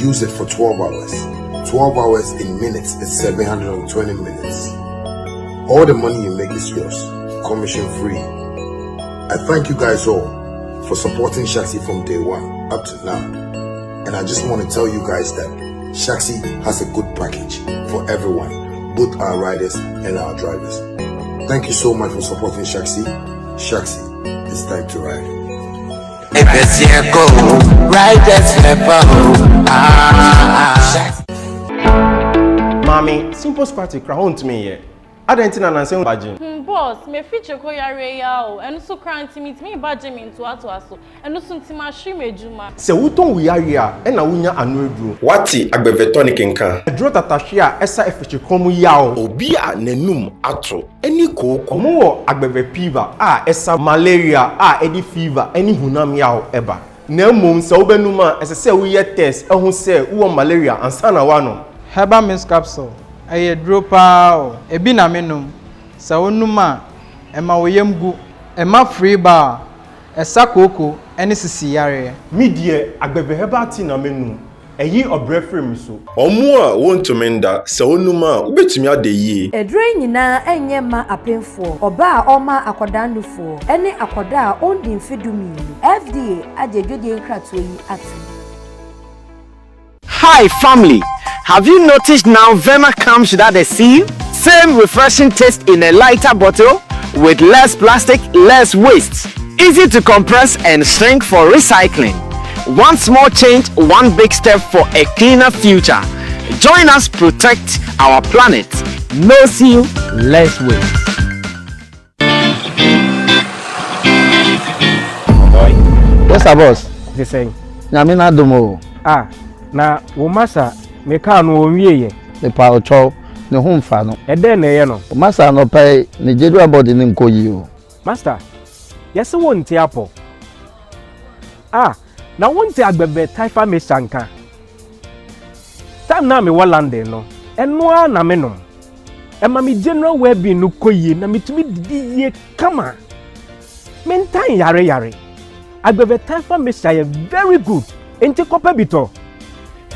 use it for 12 hours. 12 hours in minutes is 720 minutes. All the money you make is yours, commission free. I thank you guys all for supporting Shaxi from day one up to now. And I just want to tell you guys that Shaxi has a good package for everyone, both our riders and our drivers. Thank you so much for supporting Shaxi. Shaxi, it's time to ride. Mommy, simple party crown to me here. I didn't know I'm badging. Boss, me feature ko yare ya o. Enu so cranty meet me badging me to aso. Enu so ntima hwe mejuma. Se wuton we yare a e na wunya anu eduro. Wati agbevetonic nkan. Eduro tatahwe a esa efeche komu ya o. Obi a nanum ato. Eni kooko. Omo wo agbeve fever a esa malaria a edi fever eni hunam ya o eba. Na mum se obenum a ese se wo ye test ehun se wo malaria ansa na wa no. Herbal mist capsule. Aye dropa o. Ebi na menum. Sa onuma ema woyemgu ema free bar esa koko eni sisi yare Midie agbeve heba ti na menu eyi obrefrem so Omo a wontumenda se onuma ubetumi ade yi Edre nyina enye ma apemfo oba a oma akodanufo ene akoda a ondi mfedumi FDA adedwede nkrato yi atu Hi family, have you noticed now Vema comes without a seal? Same refreshing taste in a lighter bottle with less plastic, less waste. Easy to compress and shrink for recycling. One small change, one big step for a cleaner future. Join us protect our planet. No seal, less waste. What's up, boss? the saying. Nyamina domo. Na wo masa me ka no onwie The power chow. Ne home fa no e den na ye no masa no pay ne jedu abodi ne nkoyi o master yes wonte apo na wonte agbebe taifa me sanka tam na me walande no eno na me no e ma me general well-being no koyi na metumi didi ye kama mentan yare agbebe taifa me say very good enti kopa bito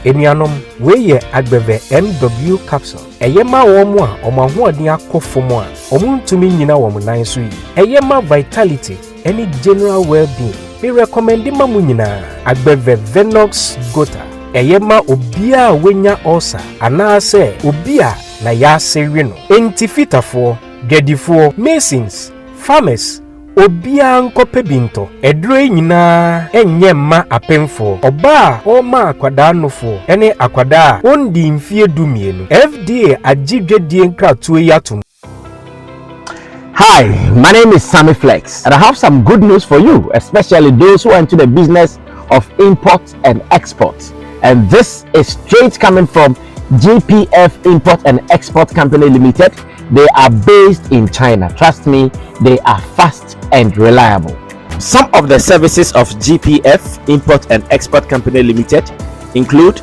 Enianom weye agbeve MW capsule. Eyema womu a omahoɔden akɔfom a omuntumi nyina wɔ nan so yi. Eyema vitality any general well-being. Me recommend ma mu nyina agbeve Venox Gota. Eyema obia wenya ulcer anaasɛ obia na yasɛwe no. Entifitafo, gedifo, masons, farmers Obia nkope binto eduro nyina enye ma apemfo oba o ma akwada nofo ene akwada ondi mfie dumienu FDA agidwedie nkratuo yatum. Hi, my name is Sammy Flex, and I have some good news for you, especially those who are into the business of import and export. And this is straight coming from GPF Import and Export Company Limited. They are based in China. Trust me, they are fast and reliable. Some of the services of GPF Import and Export Company Limited include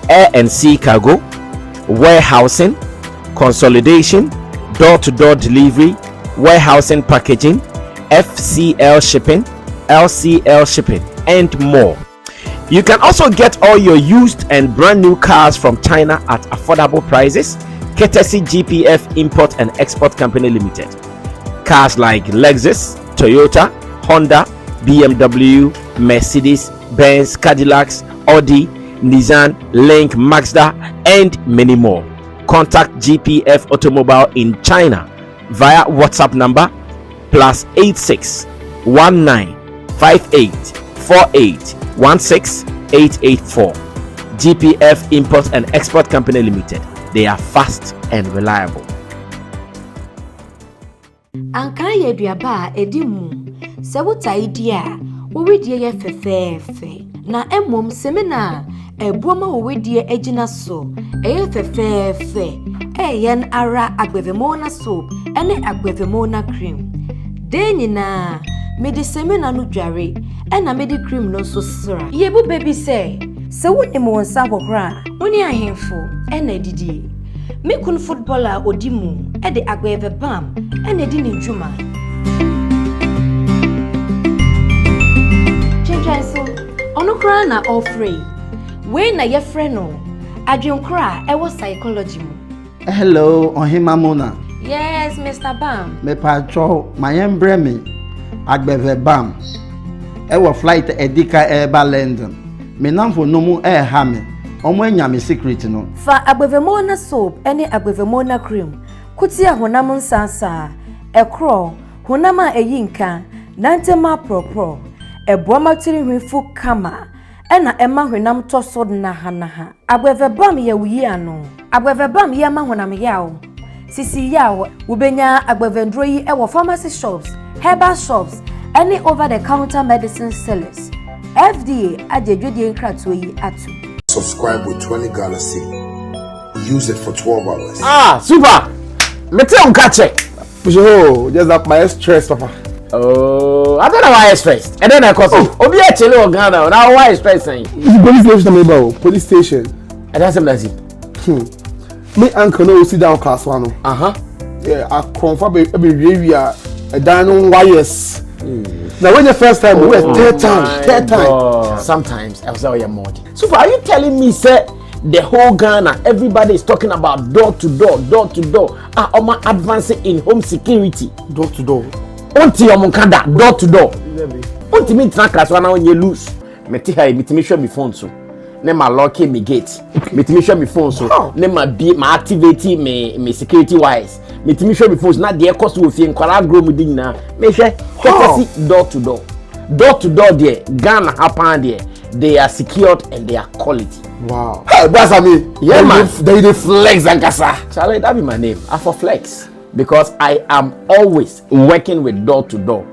air and sea cargo, warehousing, consolidation, door-to-door delivery, warehousing packaging, FCL shipping, LCL shipping, and more. You can also get all your used and brand new cars from China at affordable prices, courtesy GPF Import and Export Company Limited. Cars like Lexus, Toyota, Honda, BMW, Mercedes, Benz, Cadillacs, Audi, Nissan, Link, Mazda, and many more. Contact GPF Automobile in China via WhatsApp number +86 19 58 48 16 884. GPF Import and Export Company Limited. They are fast and reliable. Ankara ye duaba edimu se wuta idia wo wedie ye fefefe na emom semina ebuoma wo wedie agina so eye fefefe eyen ara agbevemona soap ene agbevemona cream de nyina medi semina no dware ena medi cream no so sra yebu baby se woni mo nsa kokora woni ahemfo ena didi me kun footballer odimu e de agbeve bam ene di ni djuma chenjanso onukra na offrey we na ye friend no adwenkra e wo psychology mu. Hello, Ohima Mona. Yes, Mr. Bam. Me pacho, my embreme. Agbeve Bam. E wo flight edika eba London. Me namfo no mu e ha me. Omo anya me secret no. Fa agbevemona soap ene agbevemona cream. Kutia honam nsansa. Ekro, honama eyinka, nantema propro. Eboma tiri hwifu kama. Ena ema hwenam tosod na ha. Agbevebam ye wuyi ano. Agbevebam ye ma honam yawo. Sisi yawo, ubenya agbevendro yi ewo pharmacy shops, herbal shops, any over the counter medicine sellers. FDA ajejude nkrato yi atu. Subscribe with 20 Ghana cedi. Use it for 12 hours. Ah, super. Mete on catch it. Oh, just that my stress, Papa. Oh, I don't know why stress. And then I cause Obi a chele o Ghana. Now why stress saying? Police station about police station. And that's him. Me uncle no sit down class one. Yeah, I confirm every area a down wires. Now when the first time we were third time. Sometimes I was out here more. So are you telling me say the whole Ghana everybody is talking about door to door? Oma advancing in home security. Door to door. Unti omunkanda door to door. Unti me tran class one on you lose. Meti ha me show me phone so. Ne ma lock me gate. Me show me phone so. Ne ma be ma activate me security wise. Me show me phone so na dey cost we fie nkwara grow mu din na. Me hwe courtesy door to door. Door to door there Ghana happen there. They are secured and they are quality. Wow. Hey, that's me. Yeah, man. They flex and kasa. Charlie, that be my name. I for flex because I am always working with door to door.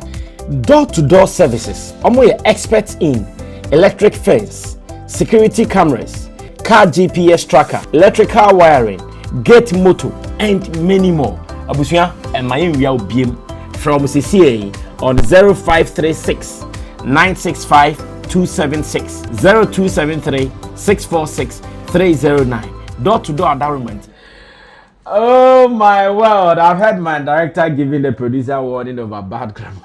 Door to door services. I'm experts in electric fence, security cameras, car GPS tracker, electrical wiring, gate motor, and many more. Abusia and my area BM from CCA on 0536 965 276 0273 646 309. Door to door environment. Oh my word! I've heard my director giving the producer warning over bad grammar.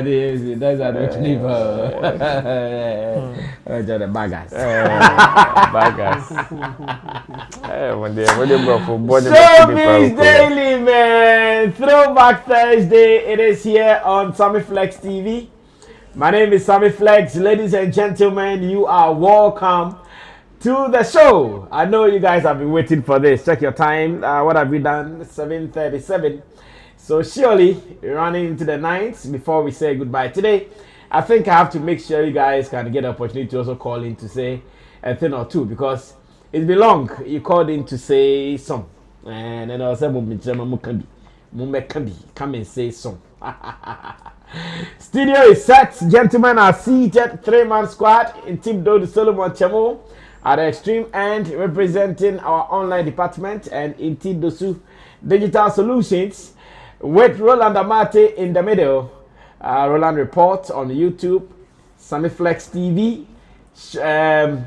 Those are the people. The baggers. Showbiz Daily, man. Throwback Thursday. It is here on Sammy Flex TV. My name is Sammy Flex. Ladies and gentlemen, you are welcome to the show. I know you guys have been waiting for this. Check your time. What have we done? 7:37. So surely we're running into the night before we say goodbye today. I think I have to make sure you guys can get the opportunity to also call in to say a thing or two because it's been long. You called in to say some, and then I said, come and say some. Studio is set. Gentlemen are seated. 3-man squad in Team Dodo Solomon Chemo at the extreme end, representing our online department, and in Team Dosu Digital Solutions with Roland Amate in the middle. Roland Report on YouTube, Sammy Flex TV, SM,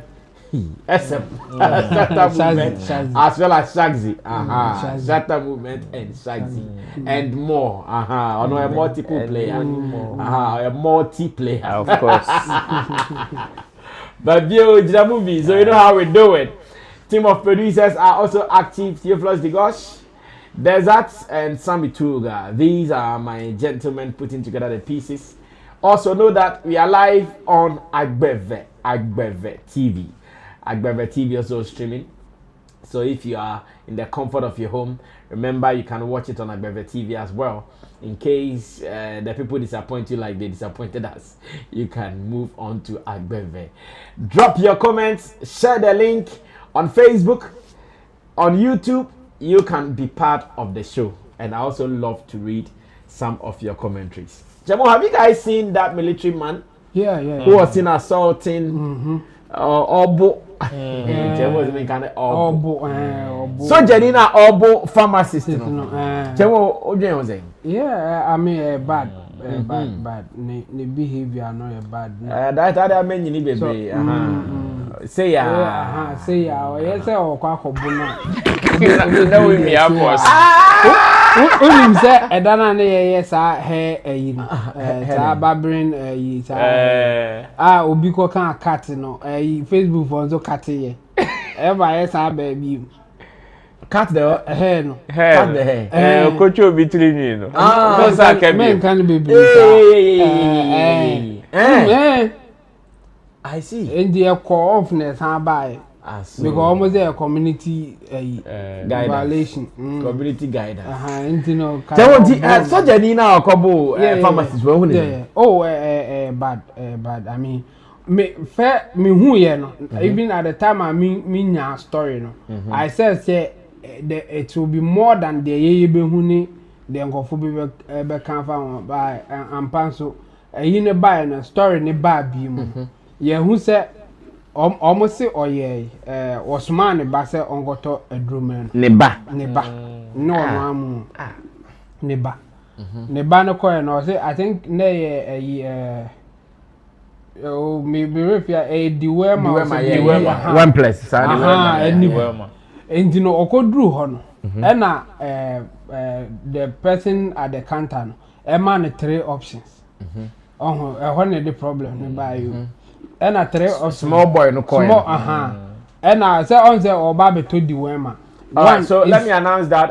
Shatta Movement, as well as Shagzy, Shatta Movement and Shagzy, and more. On a multiple player, a multiplayer, of course. But the movie, so you know how we do it. Team of producers are also active. Theophilus Digosh, Desert, and Sammy Tuga. These are my gentlemen putting together the pieces. Also know that we are live on Agbeve TV. Agbeve TV also streaming. So if you are in the comfort of your home, remember you can watch it on Agbeve TV as well. In case the people disappoint you like they disappointed us, you can move on to Agbeve. Drop your comments, share the link on Facebook, on YouTube. You can be part of the show, and I also love to read some of your commentaries. Jamo, have you guys seen that military man? Yeah. Who was seen assaulting Obo? Jamo is kind of Obo. So Janina Obo pharmacist. Jamo, what do you say? Yeah, I mean bad. The behavior not bad. That I mean you need baby. Say ya. Say ya. Yes, or quack or buna. Know me, boss. Unim say edana ne ye sa hair eyi no. Sa barbering eyi sa. Obi ko kan cat no. Facebook for so cat ye. Ever yes sa baby. Cut the hair no. Cut the hair. Coach obi trini no. Men can be I see. In the core ofness ha buy. Because almost a community violation. Community guidance. You know. Such a Nina or Kobo pharmacists were bad. I mean, me who even at the time I mean story no. I said it will be more than the ye be huni the uncle be come by and panso a buy a story ne bad be ye who said almost say was man ba say ongoto edrumen neba no mamu neba no ko no say I think na me refia the way one place and you know okodru ho no na the person at the counter no man 3 options when the problem by you and a 3 of small boy no coin and I say on say oba beto di wema. So let me announce that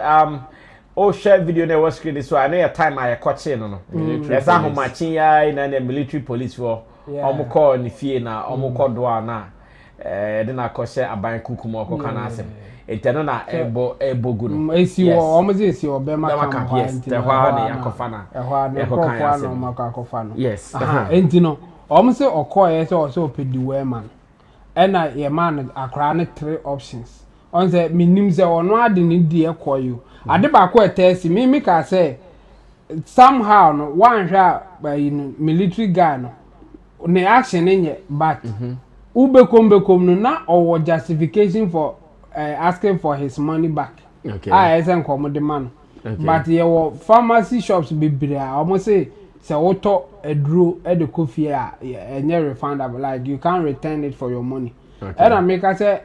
share video na was screen so I know your time I catch no there's a matching ya in the military police for call ni fie na call do na then I call share aban kukumo ko kana asem eteno na ebogu no esi wo omoze esi obema kan te hwa na yakofa na yakofa na makakofa no yes entino omse okoye se o pedi wema ena ye man akra ne 3 options on say minim se ono ade ne die ekoyo ade ba ko etesi mi ka say somehow no one hwa military guy no ne action nye but ubekom no na owo justification for asking for his money back. Okay. Isn't come the man. Okay. But your pharmacy shops be almost say auto a drew at the coffee and you're refundable. Like you can't return it for your money. Okay. And I make I say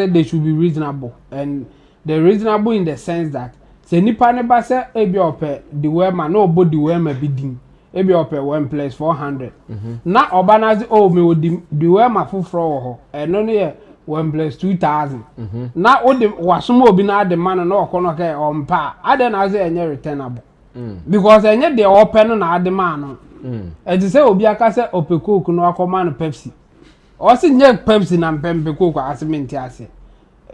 they should be reasonable. And they're reasonable in the sense that say nipa ne ba say ebi ope the way man no body way ma bidding. Ebi ope one place 400. Na obanazi me wo the way ma fufro ho. And no ne 1 plus 2,000. Na o de wasum obi na de man no okono ke ompa ade na say enye returnable because enye de open na ade man no e dey say obi aka say opekook no akoma no Pepsi o si nye Pepsi na mpempe kook asementi ase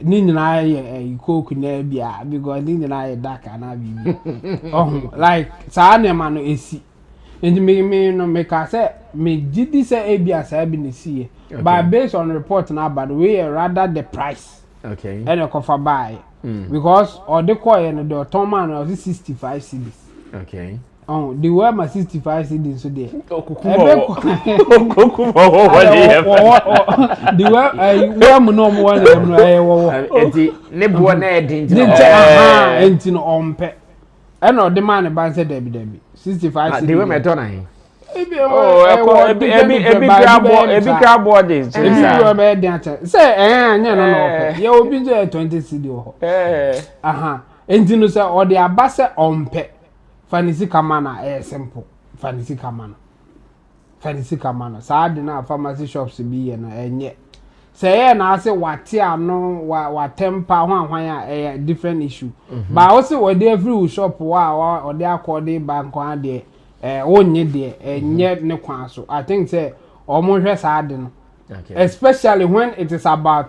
ni nyina ye coke na bia because ni nyina ye dark na bibi like sa na man no esi and me no make I say me gidi say ebia sa bi na sie. Okay. But based on report now, by the way, rather the price. Okay. And a cover buy. Because or the coin and the automan was 65 cedis. Okay. Oh, the way my 65 cedis so there. The way no more and the man about said Debbie 65 cedis. The way my turn ebi grab this say no ye obi do 20 cedi ho enti no say o de abase ompe fanisi kama na simple fanisi kama na sa de na pharmacy shops bi ye na enye say ye na say wate ano wa temper hwan a different issue but also we dey every shop wa o de akode bank an de onye de enye ne kwan so I think say omo hwe sa ade no especially when it is about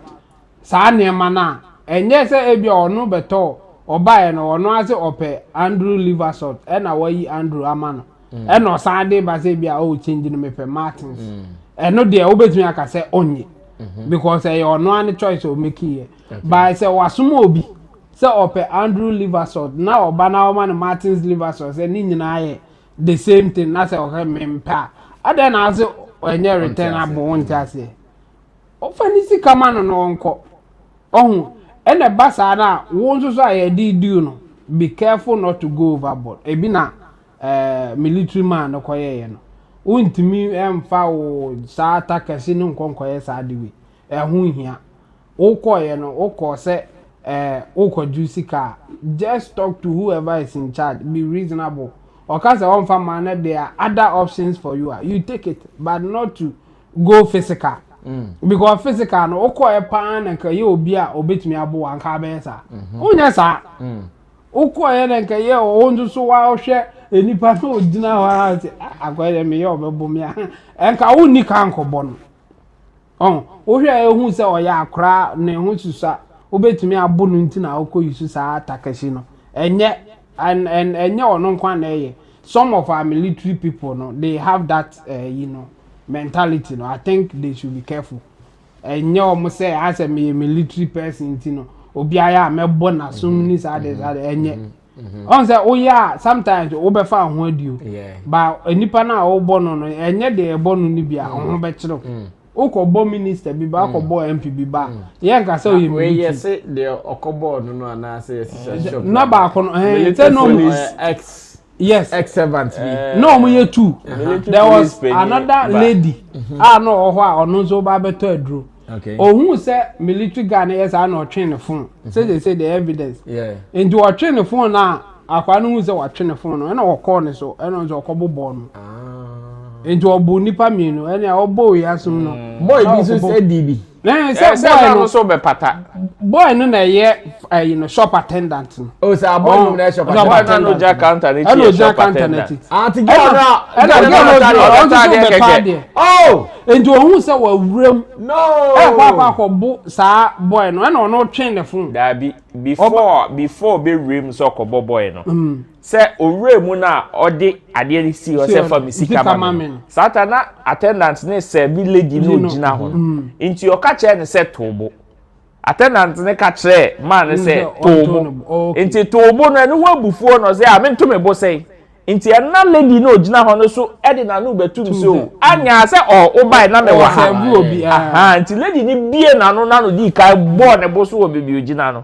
sa neema na enye say ebi onu beto obae no onu ase ope Andrew liver salt e na wayi Andrew amano e no sa ade ba say bia o change no mepe Martins e no de obetumi aka say onye because e onu an choice o make here but say wasum obi say ope Andrew liver salt na oba na o man Martins liver salt say ni nyina ye the same thing na say okay mempa ada na say enye returnable won't say ofanisi kama no nko ohun ene basa na won so aye di no be careful not to go overboard ebi na military man no koye no untimi emfa wo Shatta kesi no nkonkoye sa de we ehun hia wo koye no wo ko se Sika, just talk to whoever is in charge, be reasonable. Or cause on for man, there are other options for you. You take it, but not to go physical. Because physical no a pan and you be a obit me abo and cabeza. Oh yes, sir. Okoye and Kaya own so wild share any part of dinner. I got me over Bumia and Kauni canko bon. Oh, who say, oh, ya cry, ne who to sa, obey me a bonuntina, oko you sa Takashino. And yet, and no, no quan some of our military people, no, they have that, mentality, no. I think they should be careful. And you almost say, as a military person, Obiaya, me bona, so many others, and yet. On say, oh, yeah, sometimes Oberfa word you. But a nipana or bono, and yet they are born in Libya, on bachelor. Okobo minister be back or boy MP be back. Yanka so you may yes say the Okobo no and say no back on ex servant no me too. There was another lady. Ah no or no so better drew. Okay. Oh who say military gun yes I no train the phone. Say they say the evidence. Yeah. And you are train the phone now. Akwanu who say what train the phone no and o call so and on Okobo born. Into obu nipa mienu ene obo yasum no boy bi so say DB na say boy no so be pata boy no na ye shop attendant no o say boy no na shop attendant no jack counter na shop attendant anti girl na oh into ohun say wa wrem no kwa bo sa boy no na no train the phone da bi before be wrem so kobo boy no say owre mu na odi ade ni si o say for me sika mama satana attendant ne say bi lady no gina ho nti o ka che ne say tobo attendant ne ka che man ne say tobo nti tobo no ene ho abufuo no say amento me bo say nti na lady no gina ho no so edi na no betum so anya say o buy na me wa ha nti lady ni bie na no di kai bo ne bo so obi bi gina no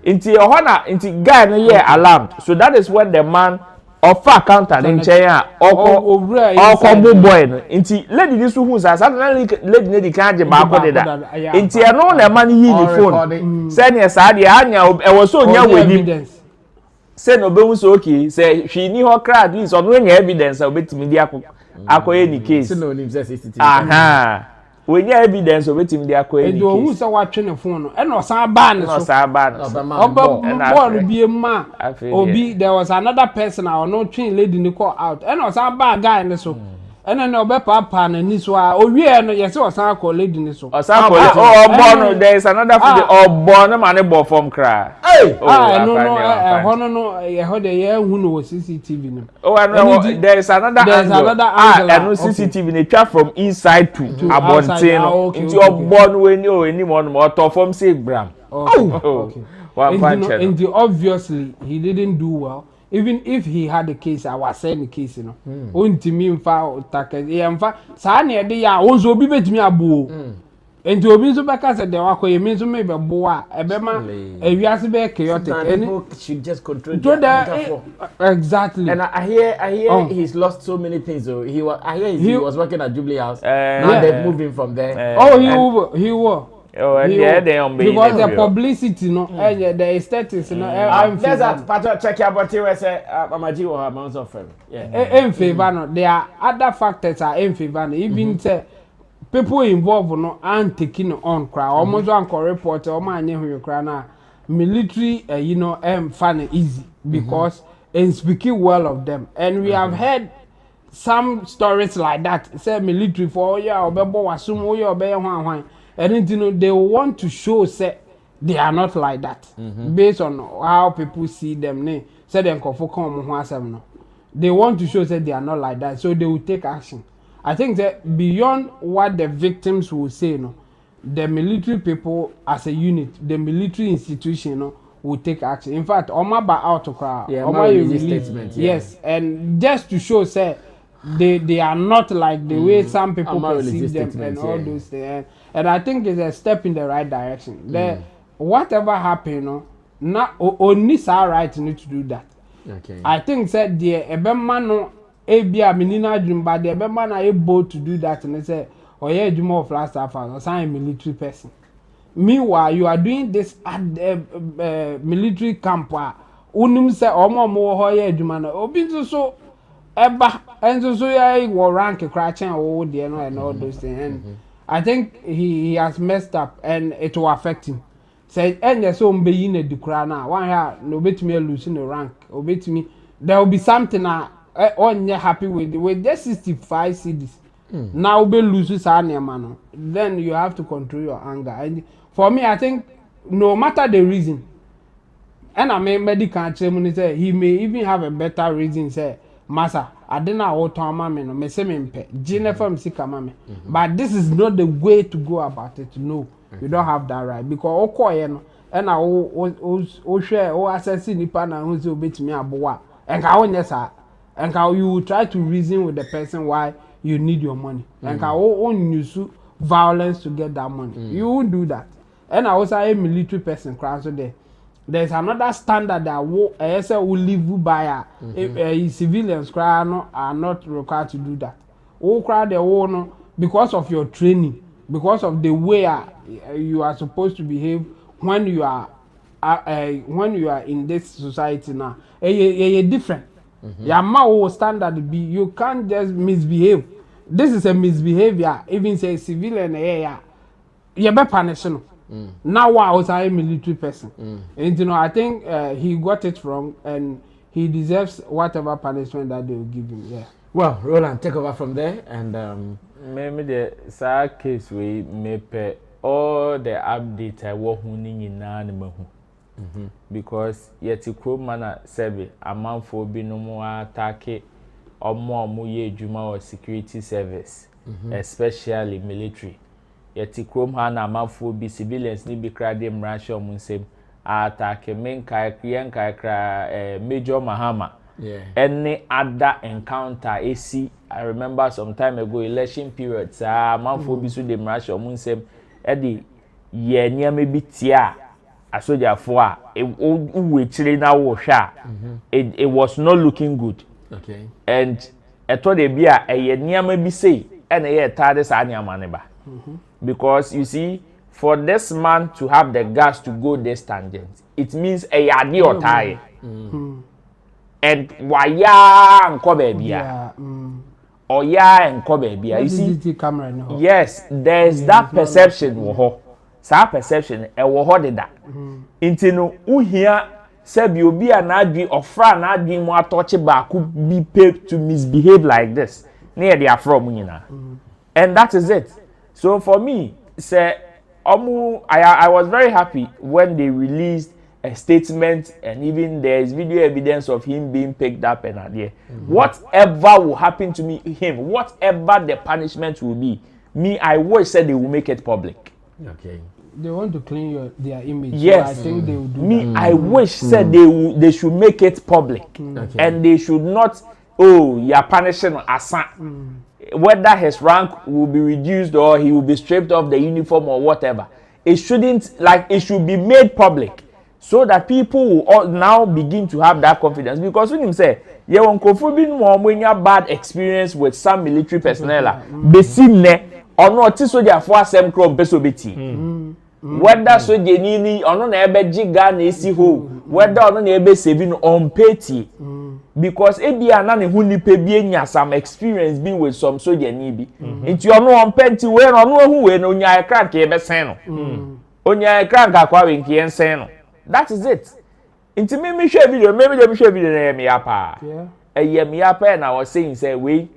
inti ohona inti guy no here alarmed so that is when the man of accountant in China oko boy no inti lady this who say lady ne di kan je ba ko de da inti e no na man yi ni phone say ne sa de anya e wo so nya wani say no be hu so okay say hwi ni ho crowd is on nya evidence obetimi di akoye ni case say no nim say CCTV aha when you evidence of it in the aquarium, and you who say what train phone, and no Saban, no Saban, or be a man, or be there was another person or no train lady in the call out, and no Saban guy in the so, and then no papa and this one, oh, yeah, no, yes, or some call lady in the so, or some born, there is another or born a man from cry. Hey, no, I heard a year who knows CCTV. Oh, I know there is another and CCTV they track from inside to Abontino into your born when you anyone more from say Bram. Oh, and obviously he didn't do well. Even if he had a case, I was saying the case, you know. Unti me mfa take mfa sa na de ya onzo bi betimi abo. Enti obi so beka se de wakoye me so me be boa ebema ewiase be chaotic. People should just control the exactly. And I hear he's lost so many things. So he was working at Jubilee House. Now they've moved him from there. Oh, he was. Oh, and they on because the publicity, no, the aesthetics, no. There's that part check your body where say Mamaji or amounts of friend. Yeah. In favor, no. There are other factors are in favor. Even say people involved, no, and taking on crowd. Almost one report. Or man, you cry now. Military, fun easy because in speaking well of them, and we have heard some stories like that. Say military for or bebo assume or be and they want to show say they are not like that based on how people see them. Say them no. They want to show that they are not like that, so they will take action. I think that beyond what the victims will say, no, the military people as a unit, the military institution, no, will take action. In fact, Oma ba out to crowd. Yeah, Oma statement. Yes, and just to show say they are not like the way some people perceive them and all those things. And I think it's a step in the right direction. Whatever happened, not only our right need to do that. Okay. I think said the Ebema no Abia Menina dream, but the Ebema are able to do that and they say, oh yeah, you more of last half or sign military person. meanwhile you are doing this at military camp unim say omo ho ye adwuma na obi so eba enso so ya wo rank kra chen wo de no and all those things and I think he has messed up and it will affect him. Say enye so mbe yi na dikura na one here no betimi lose no rank obetimi there will be something onye happy with just 65 cedis. Now be lose sa no then you have to control your anger. And for me I think no matter the reason and I mean medical say he may even have a better reason say massa I didn't auto mama no me say me mpe Jennifer msika mama but this is not the way to go about it. No, you don't have that right because okoye no and I o share o access nipa na hu say obetimi aboa enka wonye sa enka you try to reason with the person why you need your money enka o use violence to get that money. You won't do that. And I also a military person class so there's another standard that will live by civilians are not required to do that. Because of your training, because of the way you are supposed to behave when you are in this society now. You're different. Your standard be you can't just misbehave. This is a misbehavior. Even say civilian you be punished. Now I was a military person. And you know, I think he got it wrong and he deserves whatever punishment that they will give him. Yeah. Well, Roland, take over from there and maybe the sad case we may all the updates I walk in because yet you could manner sebi a man for be no more attack or more muye juma or security service, especially military. Yeti krom ha na amafo bi civilians ni bi kra dem rasho mun sem attack men kai kra Major Mahama any other encounter AC I remember some time ago election period amafo bi so dem rasho mun sem e di ye niam bi tia asojafo a we chire na wo hwa it was not looking good. Okay. And eto de bi a ye niam bi sei e na ye tade sa niam ne ba. Because you see, for this man to have the gas to go this tangent, it means a yadi or tie. And waya and kobebia. Or ya and kobebia. You see, yes, there's that perception. Sa perception, e wo de that. Intino, uhia, sebi obi anadwi ofra anadwi mo atoche ba could be paid to misbehave like this. Near the afro munina. And that is it. So for me, say, I was very happy when they released a statement and even there is video evidence of him being picked up and there. Whatever will happen to him, whatever the punishment will be, I always said they will make it public. Okay. They want to clean their image. Yes. So I think they will do that. I wish said they should make it public. Okay. And they should not, you're punishing Asa. Whether his rank will be reduced or he will be stripped of the uniform or whatever, it shouldn't, it should be made public so that people will all now begin to have that confidence. Because when him say, yeah, when you have bad experience with some military personnel, besine or not, soldier for some crop besobeti. Whether soldier nini or not ebe jiga na esi ho, whether or not ebe saving on petty. Because ebi anane hu nipa bi enya some experience being with some soldier ni bi nti ono on penti we no ono hu we no nya crank e be sen no onya crank akwa we nki ensen no that is it. Nti me hwe video na me apa me apa na was saying say we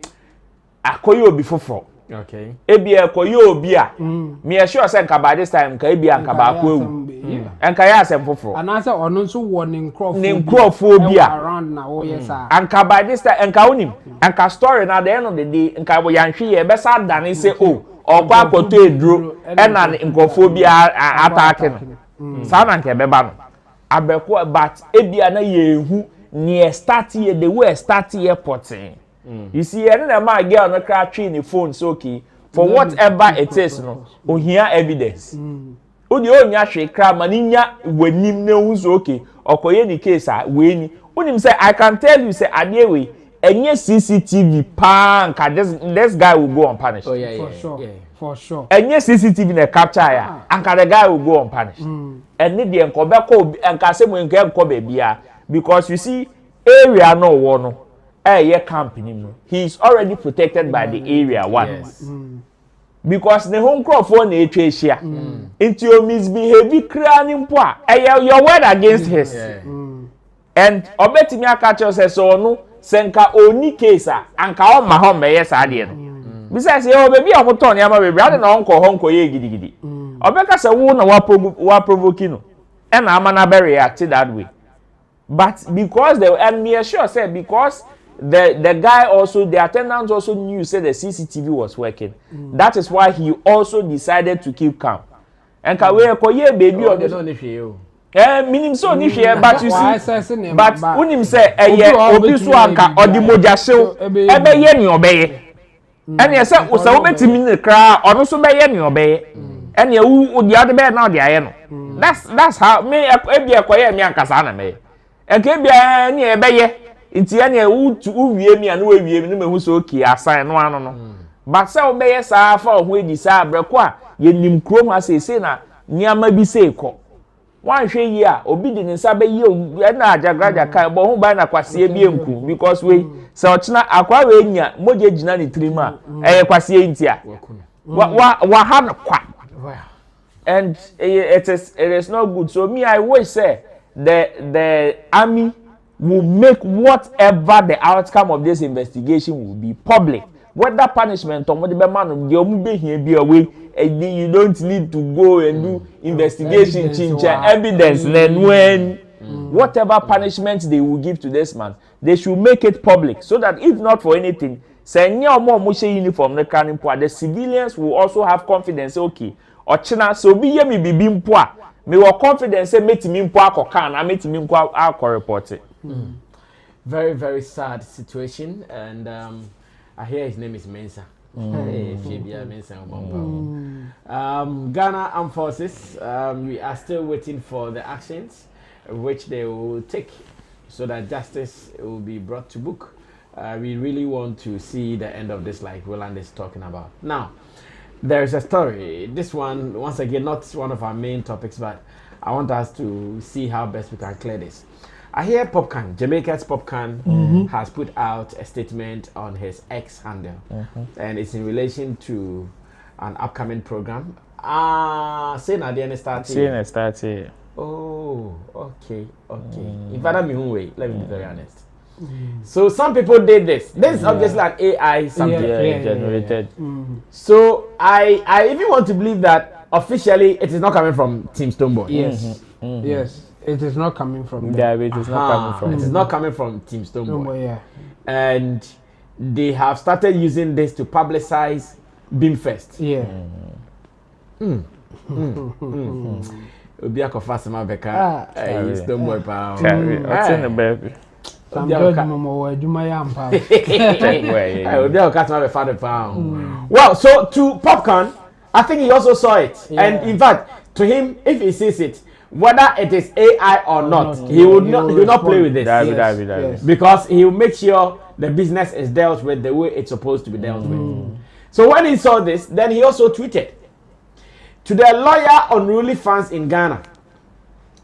akoye obi foforo. Okay. Ebi akoye obi a me sure say nka by this time nka ebi anka ba akwa ewu enka ya asem foforo anase ono nso wo ne nkrofobia around na wo yes a anka by this time enka unim anka story na the end of the day enka bo yanhwe ye be sa dane say okwa akoto eduro ena nkrofobia attack no sa na nke be ba no abeko but ebia na ye hu ne start ye the way start ye potting. You see any na girl no cry tree phone so okay for whatever it is no o hear evidence. Odi onya hwe kra maninya wanim na hu so okay okoye ni case a we ni unim say I can tell you say ade we any CCTV pan, this guy will go unpunished. Oh yeah, for sure. Yeah. For sure. Any CCTV in a capture ya, and the guy will go unpunished. And need the enkobeko and kasemo enko baby because you see area no one. Yeah, company. He's already protected by the area one. Yes. Because the home crop for nature share. Into your misbehavior crying poor. Your word against his. And obeti me catch us so no senka oni case anka on my home yes adie no. Besides oh baby am turn ya ma baby ade na onko honko ye gidigidi. Obeka say wo na wa provoking no. And am na be react that way. But because and me sure say because the guy also the attendant also knew say the CCTV was working. That is why he also decided to keep calm. And ka we ko ye baby o de minim so ni hwe but you see but unim say obi so anka odi moja hyew ebe ye ni obeye ene say wo say obetimi ne kra ono so beye ni obeye ene wu odi ade be na odi aye no that's how me ebi ekoye mi ankasa na me enke bia ni ebeye nti ene wu wie mi anu wie mi no mehu so ki asan no ano no but say obeye sa fa ho edi sa abreko a ye nim krom asese na niama bi se ko one hwe yi a obi di nsa be yi na ajagraja kai bo hu ba na kwase bi enku because we se ochina akwa we nya moje gina ni trima kwase ntia wa ha kwa and it is not good. So me I wish say the army will make whatever the outcome of this investigation will be public. Whether punishment or whatever man you don't need to go and do investigation, evidence, then when whatever punishment they will give to this man, they should make it public so that if not for anything, uniform the civilians will also have confidence. Okay, or China so be me bimpoa. Me were confidence say meti me mpo akoka na meti me mpo akọ report it. Very, very sad situation, and I hear his name is Mensa. Ghana Armed Forces, we are still waiting for the actions which they will take so that justice will be brought to book. We really want to see the end of this like Roland is talking about. Now, there is a story. This one, once again, not one of our main topics, but I want us to see how best we can clear this. I hear Popcan, Jamaica's Popcan, has put out a statement on his X handle, and it's in relation to an upcoming program. Say na the start. Say na start. Oh, okay. In fact, let me be very honest. So some people did this. This is obviously an AI something generated. So I even want to believe that officially it is not coming from Team Stoneboy. Yes. Yes. It is not coming from them. Yeah, it is not coming from. It is not coming from Team Stoneboy. Yeah. And they have started using this to publicize Beamfest. Yeah. Obi akofa sema beka Stoneboy pa. What's in the baby? Some judge mama aduma ya mpa. Obi akofa sema be father pa. Well, so to Popcorn, I think he also saw it. Yeah. And in fact, to him, if he sees it, whether it is AI or not, he will not play with this. Yes. Because he will make sure the business is dealt with the way it's supposed to be dealt with. So when he saw this, then he also tweeted, "To the lawyer unruly fans in Ghana,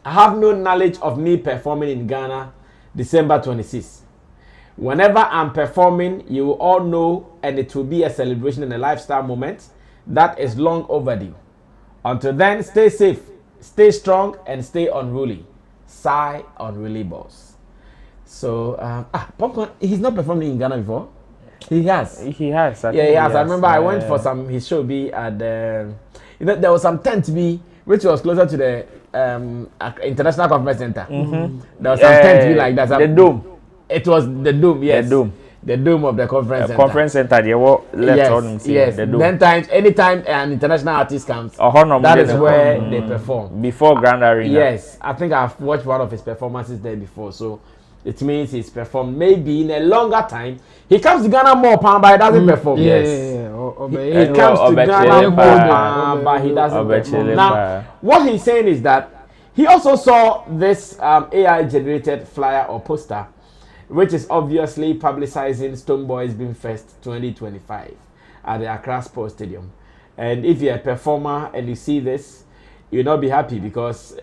I have no knowledge of me performing in Ghana December 26th. Whenever I'm performing, you will all know, and it will be a celebration and a lifestyle moment that is long overdue. Until then, stay safe, stay strong, and stay unruly. Sigh, unruly boss." So, Popcorn, he's not performing in Ghana before. He has. He has. He has. I remember I went for his show be at the, there was some tent be which was closer to the International Conference Center. There was some tent be like that. The dome. It was the dome. Yes. The dome. The dome of the conference center. Conference center, they were left on. Yes. The dome. Then anytime an international artist comes, that is where they perform. Before Grand Arena. Yes. I think I've watched one of his performances there before. So it means he's performed maybe in a longer time. He comes to Ghana more, but he doesn't perform. Yes. He comes to Ghana more, but he doesn't perform. Now, what he's saying is that he also saw this AI-generated flyer or poster which is obviously publicizing Stonebwoy's Beam Fest 2025 at the Accra Sports Stadium. And if you're a performer and you see this, you'll not be happy because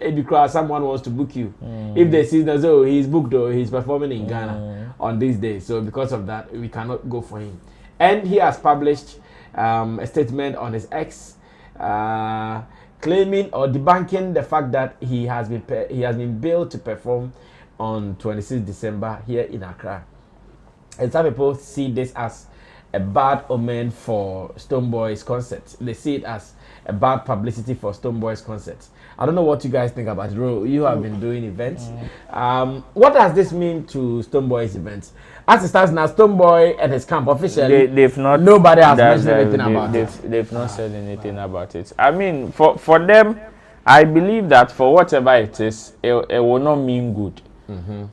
someone wants to book you. If they see that, oh, he's booked or he's performing in Ghana on these days. So because of that, we cannot go for him. And he has published a statement on his X claiming or debunking the fact that he has been billed to perform on 26 December here in Accra. And some people see this as a bad omen for Stonebwoy's concert. They see it as a bad publicity for Stonebwoy's concert. I don't know what you guys think about it. You have been doing events. What does this mean to Stonebwoy's events? As it stands now, Stonebwoy and his camp officially, they've not. Nobody has mentioned anything about it. They've not said anything about it. I mean, for them, I believe that for whatever it is, it will not mean good.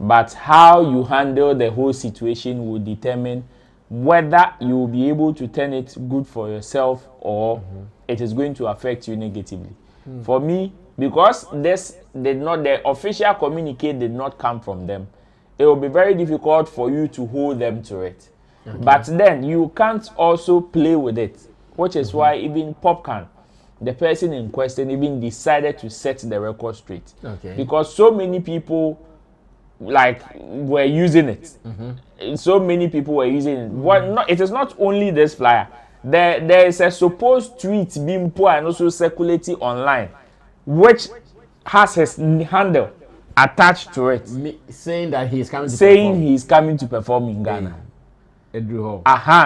But how you handle the whole situation will determine whether you will be able to turn it good for yourself or it is going to affect you negatively. For me, because the official communique did not come from them, it will be very difficult for you to hold them to it. But then you can't also play with it, which is why even Popcorn, the person in question, even decided to set the record straight. Because so many people were using it. So many people were using it. It is not only this flyer. There is a supposed tweet being put and also circulating online, which has his handle attached to it, saying that he is coming. He's coming to perform in Ghana.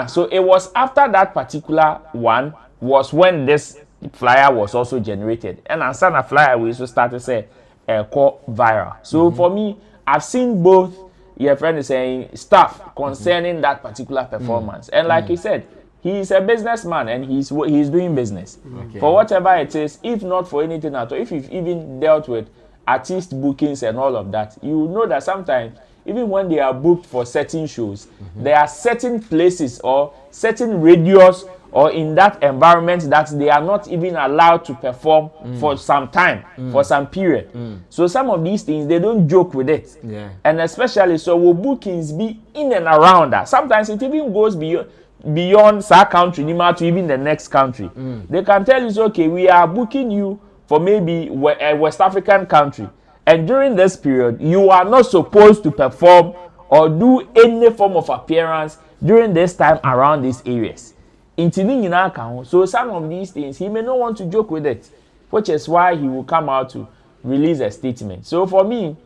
So it was after that particular one was when this flyer was also generated, and after the flyer we also started to say go viral. So for me, I've seen both. Your friend is saying stuff concerning that particular performance, and like he said, he's a businessman and he's doing business. For whatever it is, if not for anything at all, if you've even dealt with artist bookings and all of that, you know that sometimes even when they are booked for certain shows, there are certain places or certain radios or in that environment that they are not even allowed to perform for some time, for some period. So some of these things, they don't joke with it. And especially, so will bookings be in and around that. Sometimes it even goes beyond that country, to even the next country. They can tell you, okay, we are booking you for maybe a West African country. And during this period, you are not supposed to perform or do any form of appearance during this time around these areas. So some of these things, he may not want to joke with it, which is why he will come out to release a statement. So for me,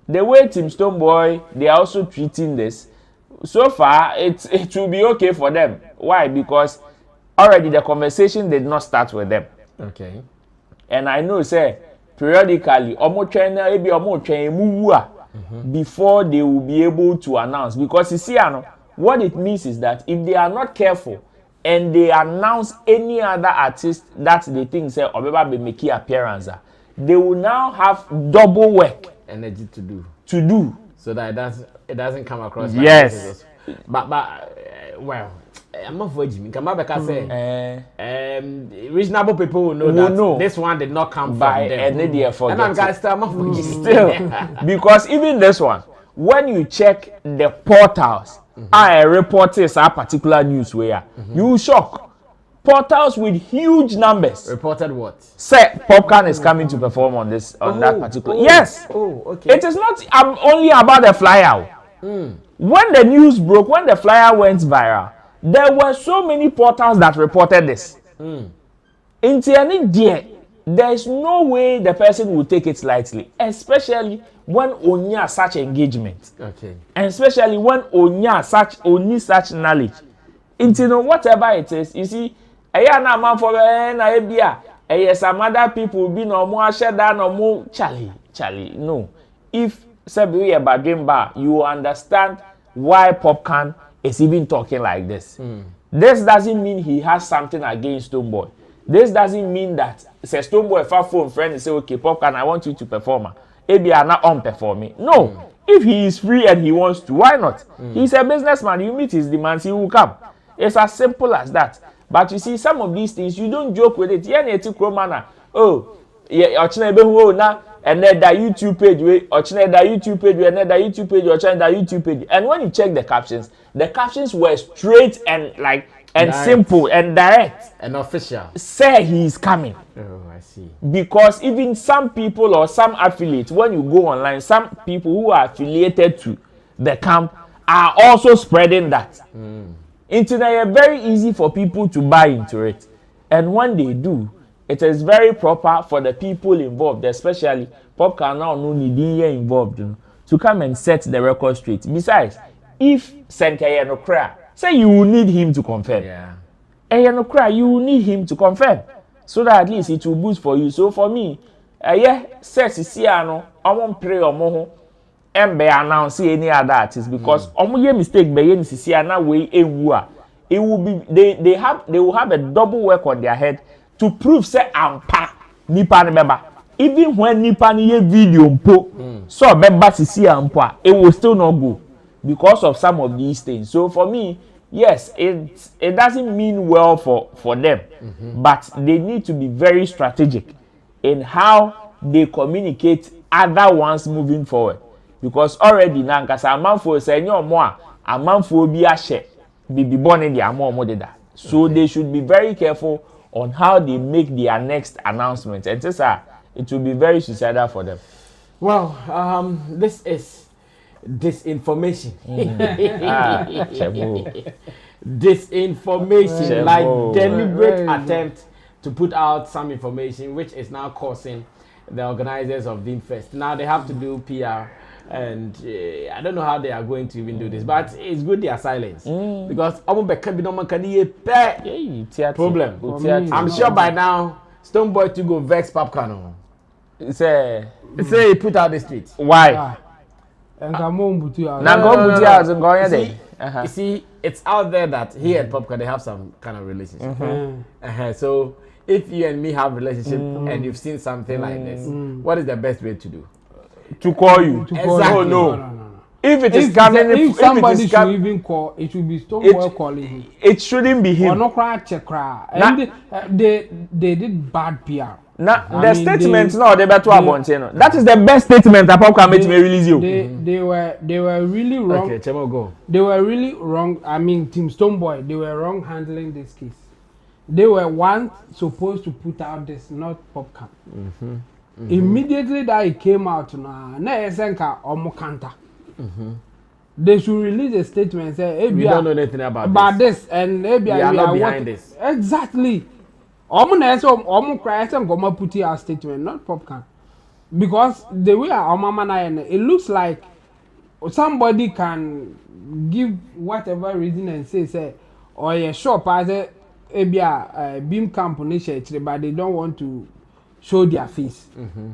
the way Team Stonebwoy, they are also treating this, so far, it will be okay for them. Why? Because already the conversation did not start with them. And I know, say, periodically, before they will be able to announce. Because you see, what it means is that if they are not careful, and they announce any other artist that they think say or be making appearance, they will now have double work energy to do so that it doesn't come across like yes but well, I'm not for Jimmy. Come back and say reasonable people will know this one did not come by and they forget. And I'm still because even this one, when you check the portals, I reported a particular news where you shock. Portals with huge numbers reported what? Say Popcorn is coming to perform on that particular. Yes. Okay. It is not only about the flyer. When the news broke, when the flyer went viral, there were so many portals that reported this. In TND, there is no way the person will take it lightly, especially when onya such engagement. And especially when onya such knowledge. Into whatever it is, you see, na man for some other people be no more Shatta no more Charlie. No. If Sabi about dream bar, you understand why Popcorn is even talking like this. This doesn't mean he has something against Stonebwoy. This doesn't mean that say Stonebwoy far phone friend and say, okay, Popcorn, I want you to perform. Maybe I'm not on performing. No. If he is free and he wants to, why not? He's a businessman. You meet his demands, he will come. It's as simple as that. But you see, some of these things, you don't joke with it. Oh, yeah, and then that YouTube page way, or channel that YouTube page, and then that YouTube page, or channel that YouTube page. And when you check the captions were straight and like and direct. Simple and direct and official. Say he is coming. Oh, I see. Because even some people or some affiliates, when you go online, some people who are affiliated to the camp are also spreading that. Internet is very easy for people to buy into it, and when they do, it is very proper for the people involved, especially Popcorn now no need involved, to come and set the record straight. Besides, if Senkeye no cry, say you will need him to confirm. No cry, you will need him to confirm, so that at least it will boost for you. So for me, says no, I won't pray or more. And be announce any other artist because omuye mistake be yen sisi ana way ewu it will be they will have a double work on their head to prove say ampa nipa ne beba even when nipa ne ye video mpo so beba sisi ampa it will still not go because of some of these things. So for me, yes, it doesn't mean well for them, but they need to be very strategic in how they communicate other ones moving forward. Because already now, because a man for say no more, a man for be a share, be born in the amount did. So they should be very careful on how they make their next announcement. And it will be very suicidal for them. Well, this is disinformation. Disinformation, like deliberate attempt to put out some information which is now causing the organizers of Dreamfest. Now they have to do PR. And I don't know how they are going to even do this, but it's good they are silent because problem. I'm sure by now Stonebwoy to go vex Popcorn. Say he put out the street. Why? You see, it's out there that he and Popcorn they have some kind of relationship. So if you and me have relationship and you've seen something like this, what is the best way to do? To call you. Exactly. Oh, no. If it is coming, if somebody should even call, it should be Stonebwoy calling him. It shouldn't be him. Or no cry, check cry. And they did bad PR. Now the statement no they better abonte. That is the best statement that Popcorn made me release you. They were really wrong. Okay, Chemo go. They were really wrong. I mean, Team Stonebwoy, they were wrong handling this case. They were one supposed to put out this, not Popcorn. Immediately that it came out now, they should release a statement say, hey, we don't know anything about this and maybe we are not behind this. Exactly. Put our statement, not Popcorn. Because the way it looks like somebody can give whatever reason and say, oh yeah, sure, beam camp but they don't want to show their face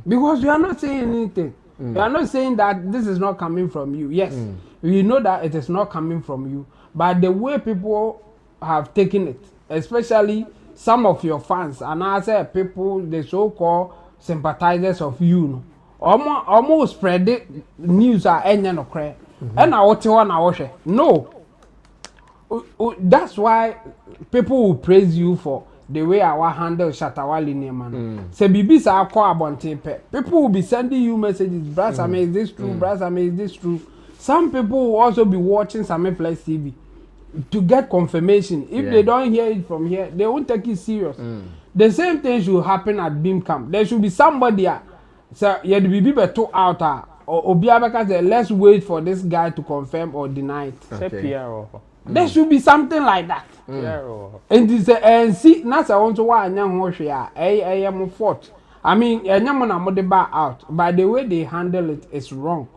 because we are not saying anything. We are not saying that this is not coming from you. Yes, we know that it is not coming from you, but the way people have taken it, especially some of your fans and other people, the so-called sympathizers of you, almost spread the news are any no cry. And I watch no. That's why people will praise you for the way I handle Shatta man. Say BB sa call about people will be sending you messages. Brother Sammy, is this true? Brother Sammy, is this true? Some people will also be watching Sammy Flex TV to get confirmation. If they don't hear it from here, they won't take it serious. The same thing should happen at Beam Camp. There should be somebody. So yeah, the BB better out or Obiabaka say let's wait for this guy to confirm or deny it. Okay. There should be something like that. And this and see, that's I want to why I am fault. I mean, out. By the way they handle it is wrong.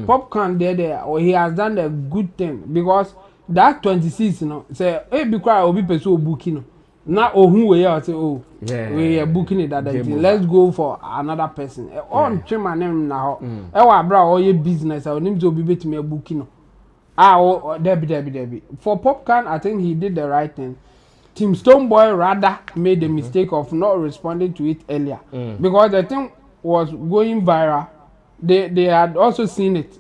Popcorn there, or he has done a good thing because that 26, say, hey, be quiet, or be pursue booking. Now, who we are say, oh, we are booking it that day. Let's go for another person. On trim my name now. All your business, I need to be to me a booking. Debbie. For Popcorn, I think he did the right thing. Team Stonebwoy rather made the mistake of not responding to it earlier because the thing was going viral. They had also seen it.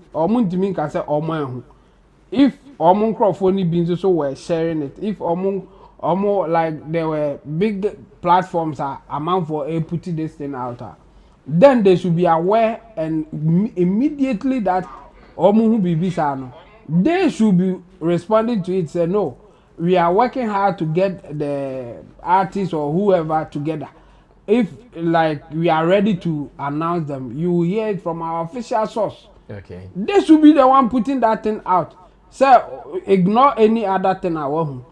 If Omun Crawford beans so were sharing it, if like there were big platforms amount for putting this thing out, then they should be aware and immediately that omu bibisa no, they should be responding to it. Say no, we are working hard to get the artist or whoever together. If like we are ready to announce them, you will hear it from our official source. Okay. They should be the one putting that thing out. So ignore any other thing I want.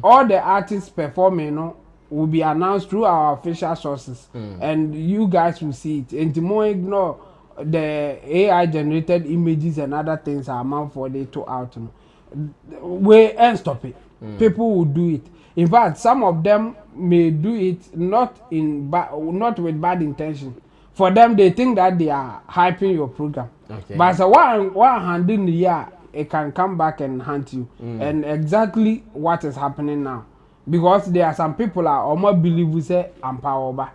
All the artists performing, you know, will be announced through our official sources, and you guys will see it. And the more ignore the AI generated images and other things are meant for they to out. You know. We and stop it. People will do it. In fact, some of them may do it not with bad intention. For them, they think that they are hyping your program. Okay. But so one handing the year, it can come back and hunt you. And exactly what is happening now. Because there are some people that almost believe we say empower.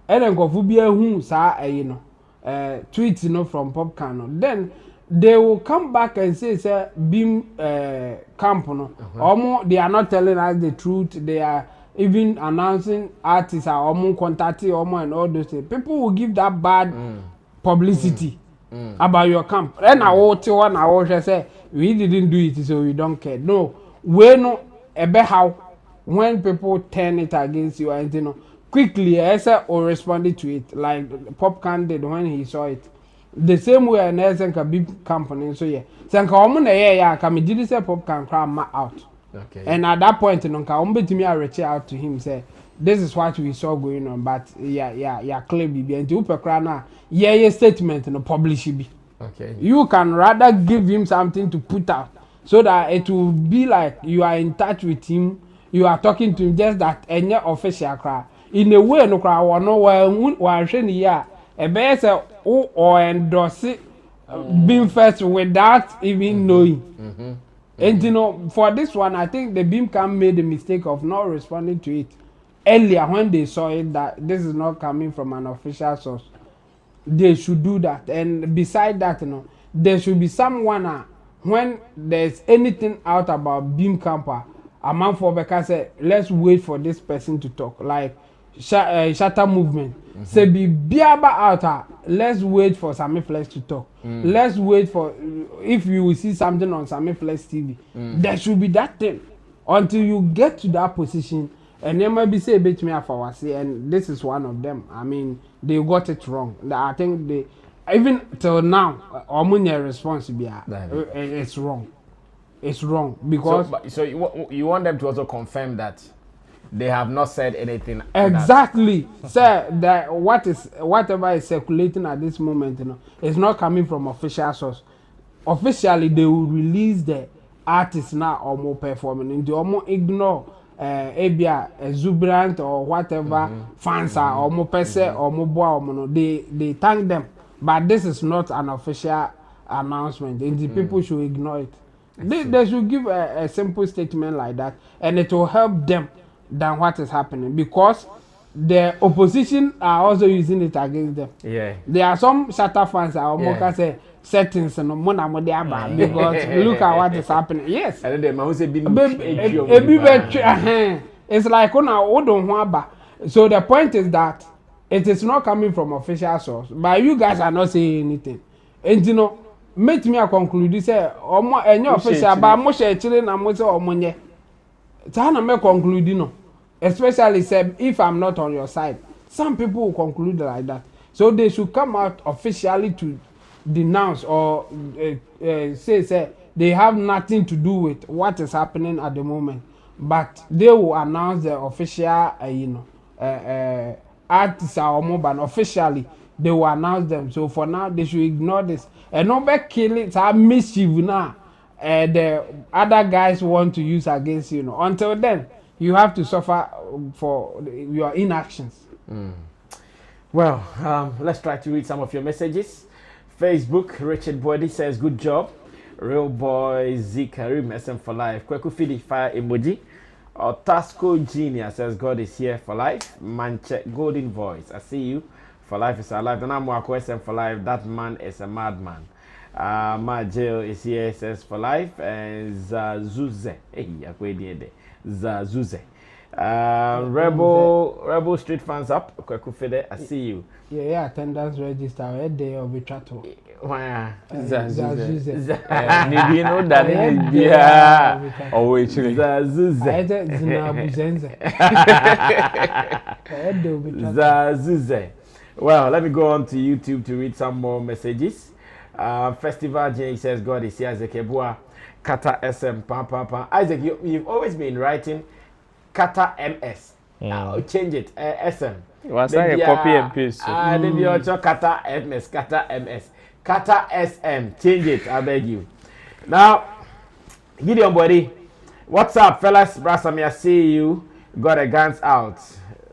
And then go for be who say you know tweets, you know, from Popcorn. Then they will come back and say beam camp no. Almost they are not telling us the truth. They are even announcing artists are almost contacting almost and all those things. People will give that bad publicity about your camp. Then I will tell one I will say we didn't do it so we don't care. No, we know about how when people turn it against you and you know quickly Esa or responded to it like Popcorn did when he saw it. The same way an Esa can be company so yeah. So come yeah can me did say Popcorn cram out. Okay. And at that point, you know, to me I reach out to him say this is what we saw going on, but yeah, clear be and you per yeah statement no publish be. Okay. You can rather give him something to put out so that it will be like you are in touch with him, you are talking to him just that any official cry. In a way no cry or no one yeah a better or endorse it being first without even knowing. And you know, for this one, I think the Beam Camp made the mistake of not responding to it earlier when they saw it that this is not coming from an official source. They should do that. And beside that, you know, there should be someone when there's anything out about Beam Camper, a man for Becca say, let's wait for this person to talk. Like Shatta movement. Say be biaba out. Let's wait for Sammy Flex to talk. Let's wait for if you will see something on Sammy Flex TV. There should be that thing until you get to that position. And there might be say bit me for and this is one of them. I mean, they got it wrong. I think they even till now, Omunya response be it's wrong. It's wrong because so you want them to also confirm that they have not said anything. Exactly. Sir, that whatever is circulating at this moment, you know, is not coming from official source. Officially, they will release the artists now or more performing. And they almost ignore Abia, exuberant or whatever fans are or more person or more boy or mono. They thank them. But this is not an official announcement. And the people should ignore it. They should give a simple statement like that, and it will help them than what is happening because the opposition are also using it against them. Yeah. There are some Shatta fans are almost say settings and because look at what is happening. Yes. And then it's like so the point is that it is not coming from official source, but you guys are not saying anything. And you know, make me a conclude say any official but mo share chile na mo say omonye. Tana me conclude no. Especially say if I'm not on your side. Some people will conclude like that. So they should come out officially to denounce or say they have nothing to do with what is happening at the moment. But they will announce the official, artists or mobile officially. They will announce them. So for now, they should ignore this. And not be killing, it's a mischief now. The other guys want to use against you. Know. Until then, you have to suffer for your inactions. Well, let's try to read some of your messages. Facebook, Richard Boydie says, good job. Real boy Zikarim SM for life. Kweku Fidi fire emoji. Tasco Genius says, God is here for life. Manche Golden Voice, I see you. For life is alive. And I'm SM for life. That man is a madman. Ma Jail is here, says for life. And Zazuze. Hey, Zazuze. Rebel Street fans up. Kwekufede, I see you. Yeah, attendance register. A day of Chato. Why? Zazuze. Maybe you know that it is oh wait, Zazuze. Zazuze. Well, let me go on to YouTube to read some more messages. Festival J says God is here. Isaac Ebua, Kata SM, pam. Isaac, you've always been writing Kata MS. Change it, SM. Was I a copy and paste? Then you also Kata MS, Kata MS, Kata SM. Change it, I beg you. Now, Gideon buddy, what's up, fellas? Brasami, I see you. Got a guns out.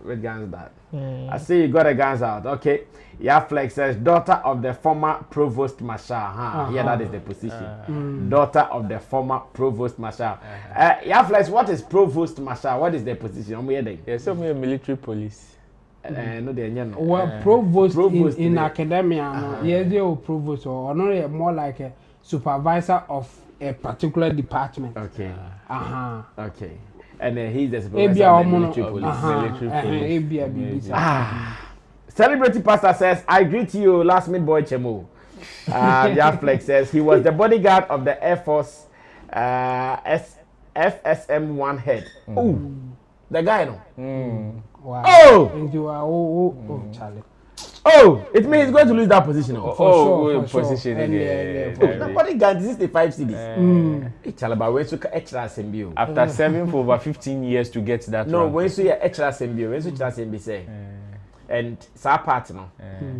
What guns that? I see you got a guns out. Okay. Flex says daughter of the former provost marshal. Yeah, that is the position. Daughter of the former provost marshal. Flex, what is provost marshal? What is the position? Yes, so me military police. No, they are well, provost in academia. Yes, they are provost or no, more like a supervisor of a particular department. Okay. Okay. And he's the supervisor of the military police. Celebrity pastor says, I greet you, last mid boy Chemo. Flex says he was the bodyguard of the Air Force FSM-1 head. Ooh, the guy no. Wow. Charlie. Oh, it means he's going to lose that position. For sure. The bodyguard is 65 cities. After serving for over 15 years to get that. No, when you see extra symbio, when you say. And sa part no.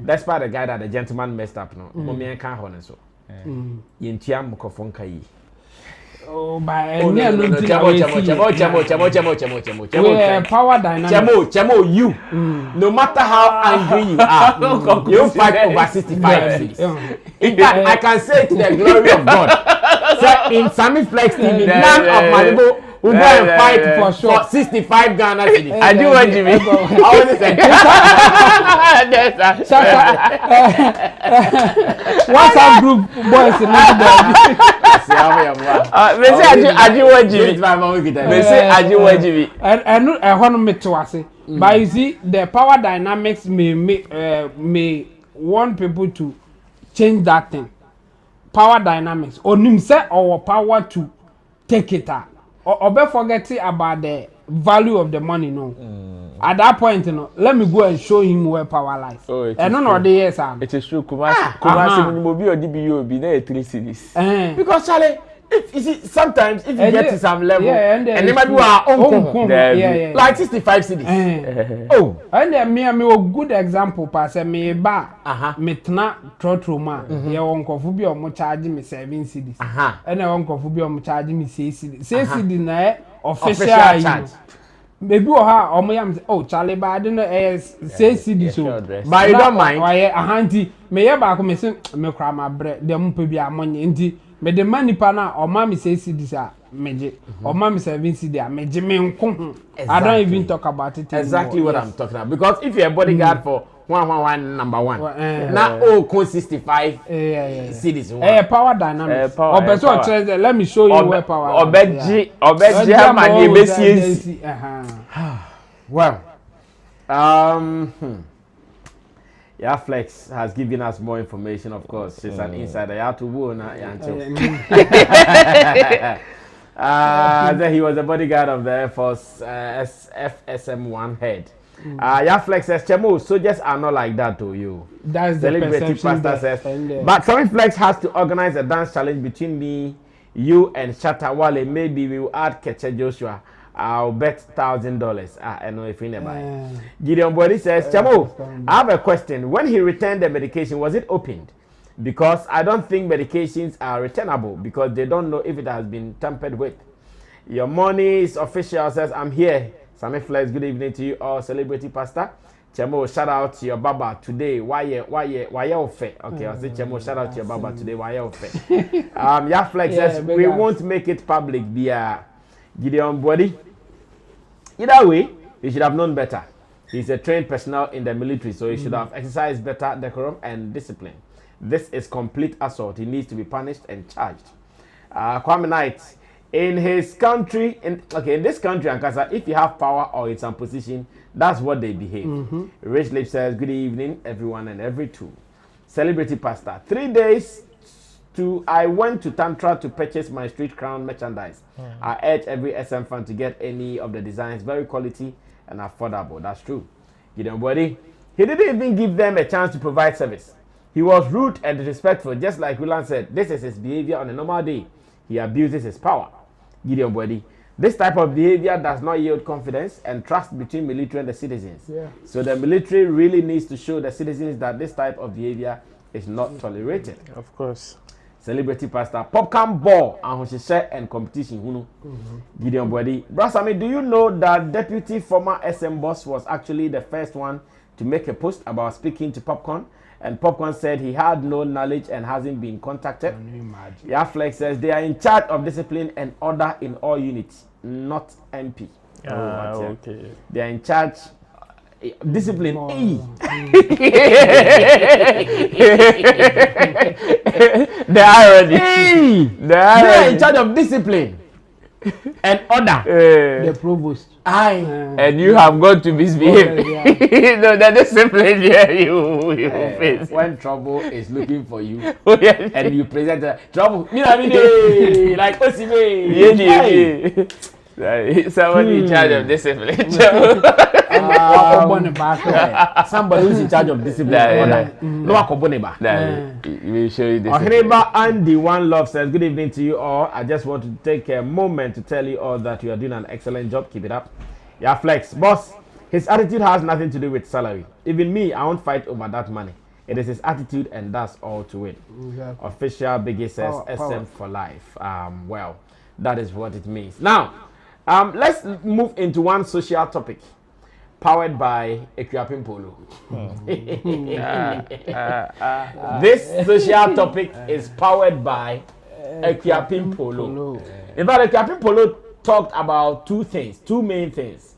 That's part the guy that the gentleman messed up no. Mommy can honor so. Yentia mukofonka yi. Oh, by power dynamics. Chemo, you. No matter how angry you are, you fight over 65 cities. In fact, I can say to the glory of God, so in Sammy Flex TV, none of Malibu will go and fight for 65 Ghana cities. I do what Jimmy. I want to say. WhatsApp group boys in but you see, the power dynamics may want people to change that thing. Power dynamics. Onimse or power to take it out. Or be forgetting about the value of the money, no. At that point, you know, let me go and show him where power lies. And none of the years, it is true. Kumasi Mobi or DBO be there 3 cities. Because Charlie, if you see, sometimes if you get to some level, and they might do our own, like 65 cities. Oh, and then me a good example, pass me ba, metna trotroma, your uncle Fubi or charging me 7 cities. And uncle Fubi or charging me 6 cities. 6 cities na official charge. Maybe or my oh Charlie, but I don't know 6 cities. But you don't mind. Why a handy may back me say me cry my bread, the mpy money indeed. Me the money pana or mommy says this are meje or mommy 7 cedi are meje me nko. I don't even talk about it anymore. Exactly what I'm talking about. Because if you're a bodyguard for 111 number 1, now all 65 cities. Power dynamics. Let me show you where power. Well, yeah, Flex has given us more information, of course. She's an insider. Then he was a bodyguard of the Air Force FSM-1 head. Flex says, Chemo, soldiers are not like that to you. That's the perception. Says, but Sammy Flex has to organize a dance challenge between me, you, and Shatta. Wale. Maybe we will add Keche Joshua. I'll bet $1,000. I know if you never buy. Gideon Body says, Chamo, I have a question. When he returned the medication, was it opened? Because I don't think medications are returnable because they don't know if it has been tampered with. Your money is official, says, I'm here. Sammy Flex, good evening to you all, celebrity pastor. Chamo, shout out to your baba today. Why you fair? Okay, I'll say Chamo, shout out to your baba today. Why you fair? Flex says, we won't make it public via Gideon Body. Either way, he should have known better. He's a trained personnel in the military, so he should have exercised better decorum and discipline. This is complete assault. He needs to be punished and charged. Kwame Knight, in his country, in this country, Ankasa, if you have power or in some position, that's what they behave. Rich Lip says, good evening, everyone and every two. Celebrity Pastor, 3 days I went to Tantra to purchase my street crown merchandise. I urge every SM fan to get any of the designs, very quality and affordable. That's true. Gideon Body, he didn't even give them a chance to provide service. He was rude and disrespectful, just like Roland said. This is his behavior on a normal day. He abuses his power. Gideon Body, this type of behavior does not yield confidence and trust between military and the citizens. So the military really needs to show the citizens that this type of behavior is not tolerated. Of course. Celebrity Pastor, popcorn ball and competition. Gideon Body, Brasami, do you know that deputy former SM boss was actually the first one to make a post about speaking to Popcorn? And Popcorn said he had no knowledge and hasn't been contacted. Flex says they are in charge of discipline and order in all units, not MP. Okay. They are in charge. Discipline. They are already. They are in charge of discipline and order. The provost. And you have gone to misbehave. No, the discipline here you face. When trouble is looking for you and you present trouble. Like Osime. Somebody in charge of discipline. Somebody who's in charge of discipline. We'll show you this. Andy One Love says, good evening to you all. I just want to take a moment to tell you all that you are doing an excellent job. Keep it up. Yeah, Flex. Boss, his attitude has nothing to do with salary. Even me, I won't fight over that money. It is his attitude and that's all to it. Exactly. Official Biggie says SM for life. Well, that is what it means. Now, let's move into one social topic. Powered by Akuapem Polo. This social topic is powered by Akuapem Polo. In fact, Akuapem Polo talked about two main things.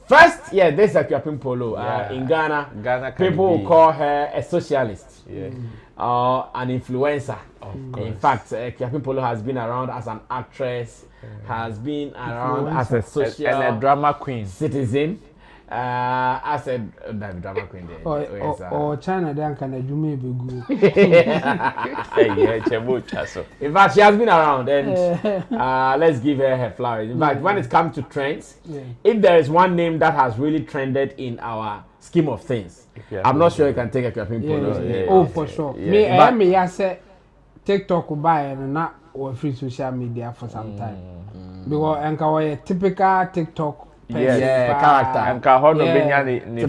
First, this Akuapem Polo in Ghana people will call her a socialist, an influencer. In fact, Akuapem Polo has been around as an actress, has been around as a social and a drama queen, citizen. I said drama queen there. Or China then can I do maybe good. In fact, she has been around and let's give her flowers. In fact, when it comes to trends, if there is one name that has really trended in our scheme of things, I'm not sure you can take a Akuapem Polo. Oh, for sure. Me, I said TikTok will buy and not or free social media for some time. Because a typical TikTok character. And Kahono Benyani ni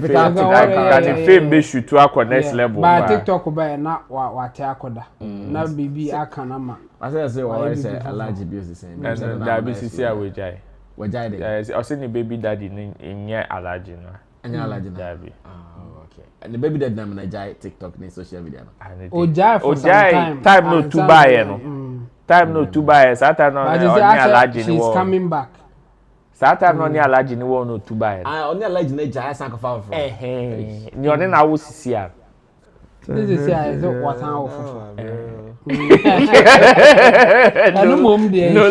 fame be shoot to our next level. But TikTok by na what akoda. Na bibi akanama. I say why say allergy bills the same. And that be see a wejai. Wejai dey. I say the baby daddy in allergy no. Anya allergy na. Okay. And the baby daddy na na jai TikTok ni social media no. Ojai for some time no to buy no. Time no to buy. Satan no allergy no. She's coming back. Satan no ni allergy ni wo no to buy. Only allergy na jai san kofa for. Ni oni na wo sisi a. This is what I'm No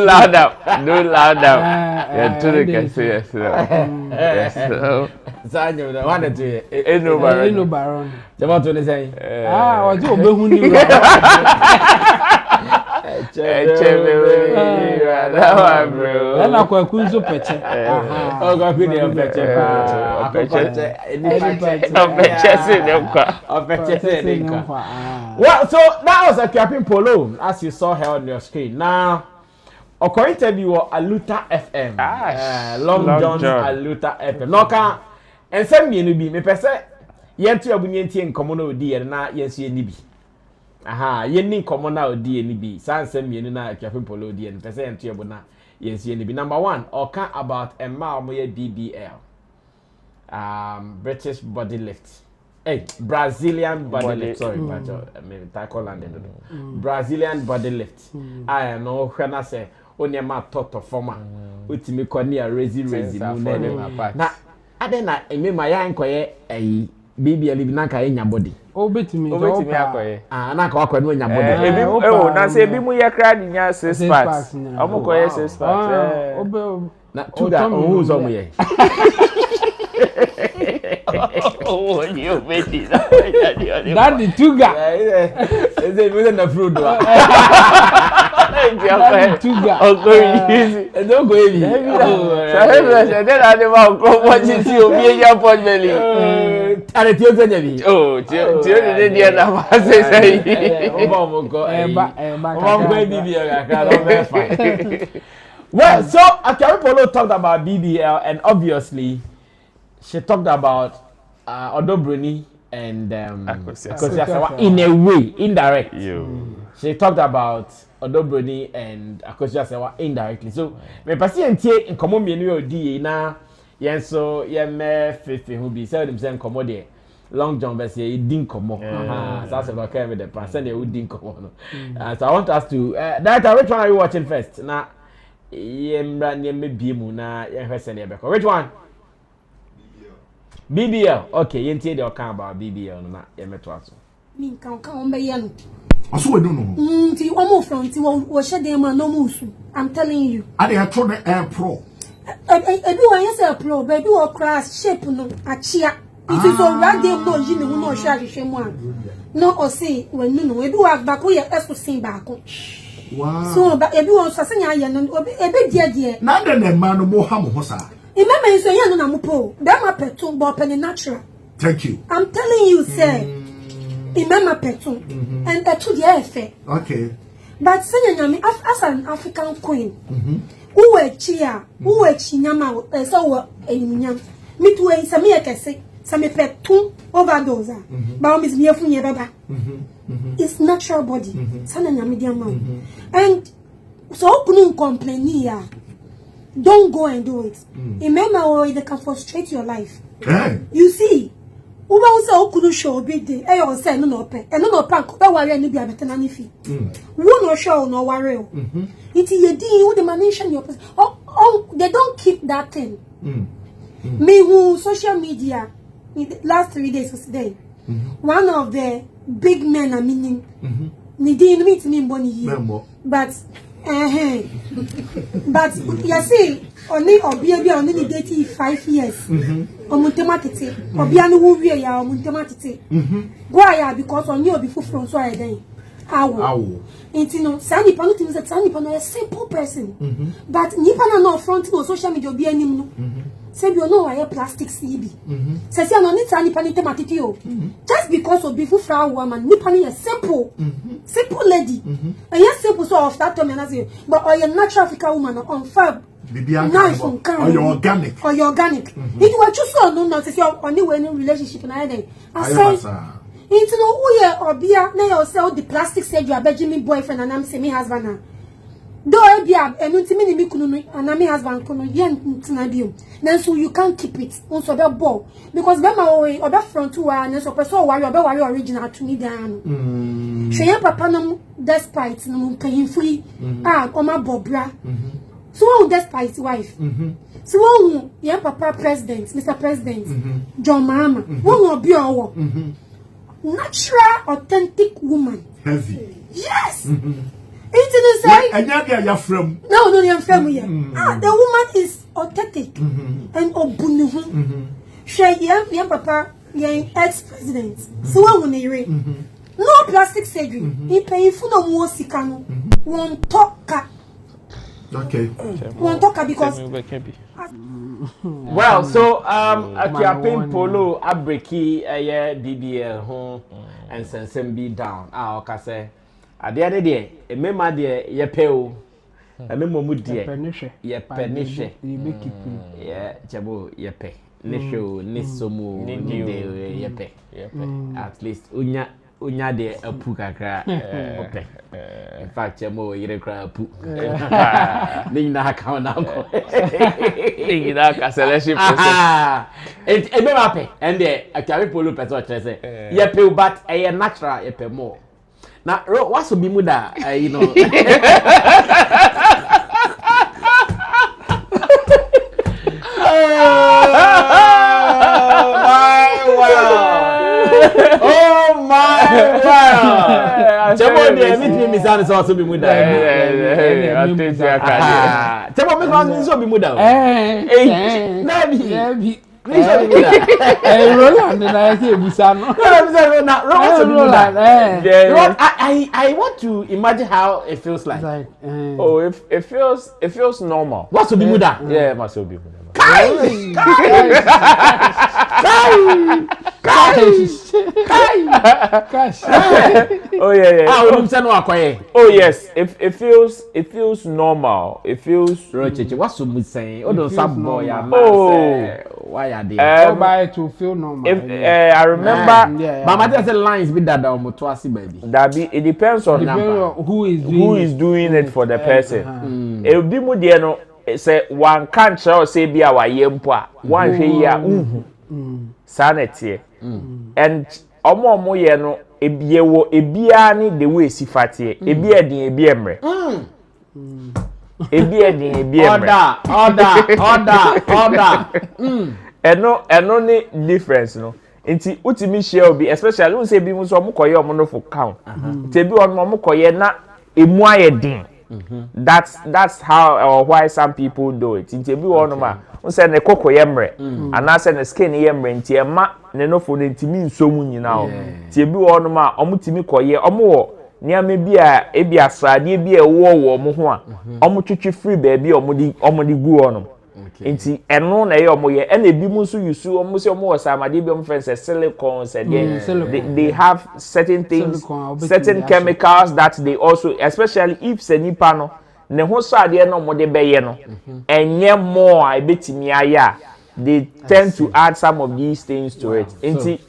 louder. Yeah, to the yes. Sanyo da one to Eno Baron. Jama to ne say. Ojo obehuni ra. And I quite cool so peche. Oh, God, we need a peche. Well, so that was Akuapem Polo, as you saw her on your screen. Now, according to you, Aluta FM, Long John's Aluta FM. No, and some me be me pese. Yentu abunyentie nkomo odi na yensu enibi. Aha, yenni nkomo na odi enibi. Sansem mienu na Akuapem Polo odi en pese yentu abuna yensu enibi. Number 1, oka about Emma omoye BBL. British body lift. Brazilian body lift. Sorry, but maybe tackle landed. Brazilian body lift. I know when I say only ma toto forma. Utimi kwani a rezi na adena eme ma ya nkoye BBL bi na ka enya body. Obetimi akoye. Na ka akwa no nya body. Ebi na say ebi mu ye kra di nya 6 packs. Omo koye 6 packs. Na tuga ohu zo mu ye. Oh, you Wendy. That the tuga. Is it with the fruit? Tuga. Oh, go easy. Don't go easy. So then I never go watch it see obi nya pot belly. Are ti o tanya bi? Oh, ti o de dia na ma say. Oba go. Oba go BBL ka fine. Well, so Akuapem Polo talked about BBL and obviously she talked about Odobroni and Akosua in a way, indirect. She talked about Odobroni and Akosua indirectly. So, me pacientie in common menu odi na yen so yen me fefe who be say them say komo de Long John be say din komo. So that's about kind with the person they would din komo no. So I want us to that which one are you watching first? Na yemra nyeme biemu na yen hwese ne be. Which one? BBL. Okay, you say they talk about BBL na yemeto aso. Me kan on be yano. Aso we no no. Ti omo front ti wo she dem ma no musu. I'm telling you. I dey throw the air pro. Ebi wo yes air pro, baby wo class shape no achia. It is so random no yi ne hu no hwa hwehwe mu a. No o say when no ebi wo agba ko ye eso sin ba ko. Wow. So ba ebi wo so senya ye no ebi die. Na de na ma no mo ha mo ho sa. Remember, you say you no mupo. That my petum, but penny natural. Thank you. I'm telling you, sir. Remember petum, and to the effect. Okay. But saying me as an African queen, who were chia, who were chinyama, so a yam. Me too, and some year can say, some petum overdose. But Miss Mia Baba. It's natural body. Sana medium man. And so couldn't complain here. Don't go and do it. Remember, they can frustrate your life. You see, Uba also couldn't show big day. I always say no pay. And no pay. That worry and be a better than if you. One no show no worry. It is a deal. The manation your person. Oh, they don't keep that thing. Me who social media last 3 days today. One of the big men are meaning. Ni didn't meet me money but. But you see, only Obi only dating 5 years. Omuntematite. Obianu who we are omuntematite. Why? Because on you before from so I then. How? It's no Sandy Pano things that Sandy Pano a simple person. But Nipana no front no social media be any no. Say you know why plastic CB. Says you no need Sandy Panite matitio. Just because of before flower woman, Nipani is simple. Simple lady. And yes, simple so of that time and I say, but or your natural African woman on fab. Nice or your organic. Or your organic. It was just so no say your only way in relationship and I then. I say it's no who ya or beer now sell the plastic said you are Benjamin boyfriend and I'm semi husband now. Though I be a me me kunu and I'm husband kunu yen tinabio. Then so you can't keep it. Also be ball because them away or be front to and so person worry original to me down. She papa no despite no paying free oma bobra. So despite wife. So papa president, Mr. President, John Mama. Won't be our natural, authentic woman. Heavy. Yes. It's say. And you're from. No, you're from here. The woman is authentic and obunu. Shay, young papa, young ex-president. So when they no plastic surgery. He pay for no more sikano. One talk. Okay. One talk because. Well, so Akuapem Polo abreki BBL home and sensem be down. Okay, say. At the end of the day, a member there, ye pay. A member mood dear, ye penishe. Yeah, Jabo, ye pay. Nisho, Nisomu, ye pay. At least, Unya de a puka cry. In fact, Jamo, you cry a poop. Nina account uncle. Nina cancellation process. It's a member, and there, a carry polo petrol, say, ye pay, but a natural, ye pay more. Now, what's be muda? You know. Oh Chemo de meet me misani so be muda. Chemo me kan so be muda. Nabi. Roland na say busa no. I want to imagine how it feels like. Oh, it feels normal. What's be muda? Yeah, must be muda. Oh yeah. Oh yes. It feels normal. It feels. What's so saying? Oh, don't some boy. Why are they? To feel normal. I remember, Mama just said lines be that down twice, baby. That be it depends on who is doing it for the person. It will be more dear no. Say one can't show say be our yempo one here sanity and omo ye no ebie wo ebia ni the way si fatie ebia din ebia mre ebia din ebia mre order eno ni difference no nti utimi share obi especially when say bi mu so omo koye omo no for count te bi omo koye na emu aye din. That's how or why some people do it. Inti bi wonu ma, un say ne koko yemre, and I say ne skin yemre nti e ma ne no fo ne ntimi nsomu nyina o. Ti bi wonu ma, omu timi koye, omu wo niame bi a e bi asade bi e wo omu ho a, omu twitwi free baby omu di gu wonu. Inti eno na ye omu ye, ena bi mu so yusu omu se omu wo samade bi omu friends silicone said they have certain things, certain chemicals that they also, especially if se nipa no ne ho so ade no mo de beye no enye more e betimi aya, they tend to add some of these things to it. Inti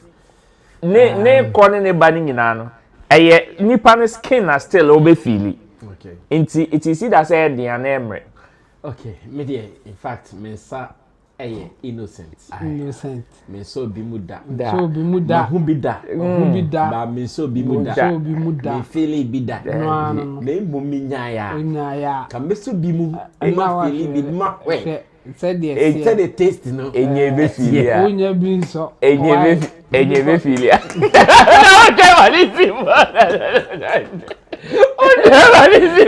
ne kone ne bani nyina no eye nipa no skin na still obe feel. Okay. Inti it is that say dey an emre. Okay, media. In fact, me sa innocent. Innocent. Me so bi muda. So bi muda. Who be da? Who be da? Ba me so bi muda. So bi muda. Me feel bi da. No. Me mo mi nyaya. Nyaya. Ka me so bi mu. E ma feel bi ma. We. Said yes. Said the taste no. Enye be feel ya. Onye bi so. Enye be feel ya. Okay, what is it?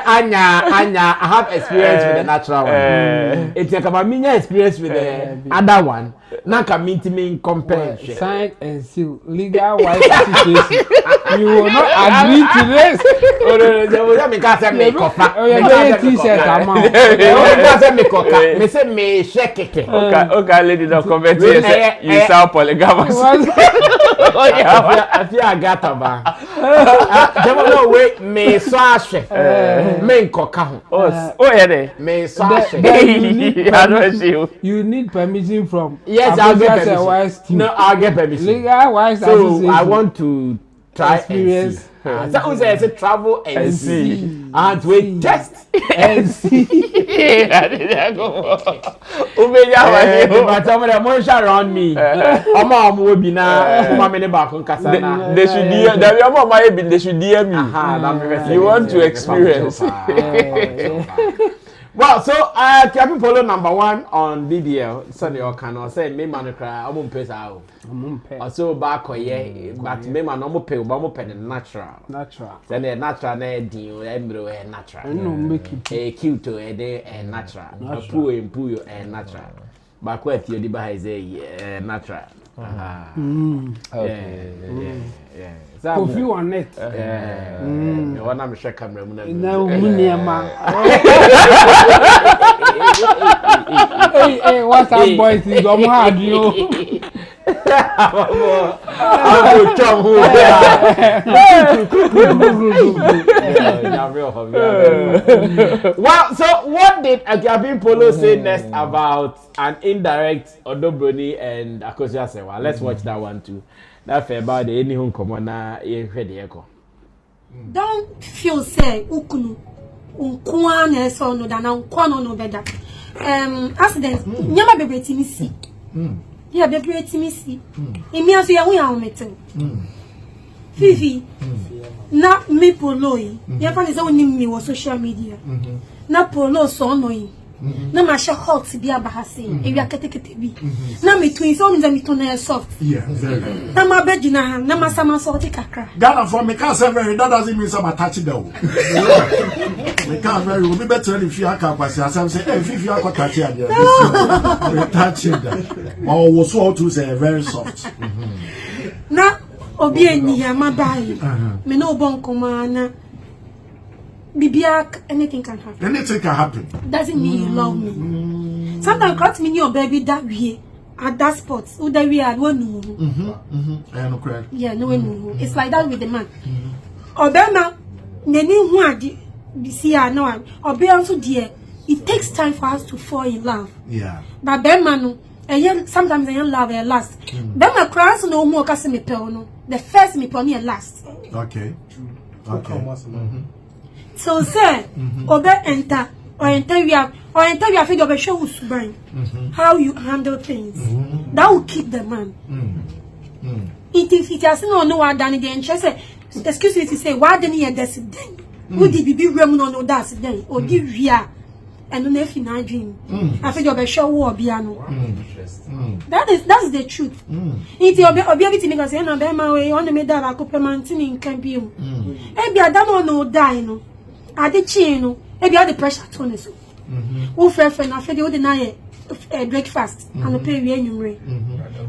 Anya, I have experience with the natural one. It's like a mini experience with the other one. Now come into me compare. Sign and seal legal wise situation. You will not agree to this. Oh no, me can't say me coffee. Oh yeah, t-shirt amount. Me say me coffee. Me say me shake it. Okay, lady, don't comment here. You sound polygamous. Oh yeah, I feel I got about. No wait, me so ashe. Me nkoka ho. Oh yeah, me so ashe. You need permission from. Yes, I'll get permission. No, I'll get permission. Legal wise so I want to try experience. So we say travel and see. And we test and see. Ubeja wani. But some of the money around me. Oma will be na. Oma mene back on kasana. They should DM. They should DM me. You want to experience. Well, so Akuapem Polo #1 on BBL. Sunday or can say me man cry. I'm pay sao. Also back here, but me man no pay. But pay natural. Then the natural na deal. Embryo natural. No make it cute to natural. Puyo natural. But what you diba is natural. Okay. Yeah. Coffee on it. One I'm sure camera. No, Hey, what's up, boys? Is on hard, you. Well, so what did Akuapem Polo say next about an indirect Odobroni and Akosia Sewa? Let's watch that one too. That's about the anyone come na echo. Don't feel say ukunu unkwana so no da na unkwana no beda. Accident nyama bebe timisi. Yeah, bebe timisi. Emi aso ya hu ya ometo. Fifi. Na me Polo yi. Ya fa ni say onim mi wo social media. Na Polo so no yi. na ma she hot bi abahase ewia ketekete bi na me twin so me to na soft yeah very good na ma begina na ma sama so ti kakra Ghana for me can say very that doesn't mean some attach it down me can very we be better if you aka kwase asem say if you aka touch it there we touch it down or was so to say very soft na obi eni ya mabai me no bon koma na bibia anything can happen. Anything can happen. Doesn't mean you love me. Sometimes cut me your baby that way at that spot. Who that we are one. I no cry. Yeah, no one. It's like that with the man. Obama, neni who are the see no one. Obe also dear. It takes time for us to fall in love. Yeah. But Bema no, and sometimes I love at last. Bema cries no more kasi me pel no. The first me pel me last. Okay. Okay. So say, obe enter or enter we are feel obe show usuban. How you handle things. That will keep the man. It has no one done the interest. Excuse me to say, why didn't you that's it then? Who did be women no that's it then? Or did we are and no if in our dream. I feel obe show war piano. That's the truth. It's obe everything because you know be my way on the medal Akuapem in campaign. Ebi adamo no die no. Ade chino e be all the pressure to ne so wo frefre na afede wo de na ye breakfast and pay we anwumre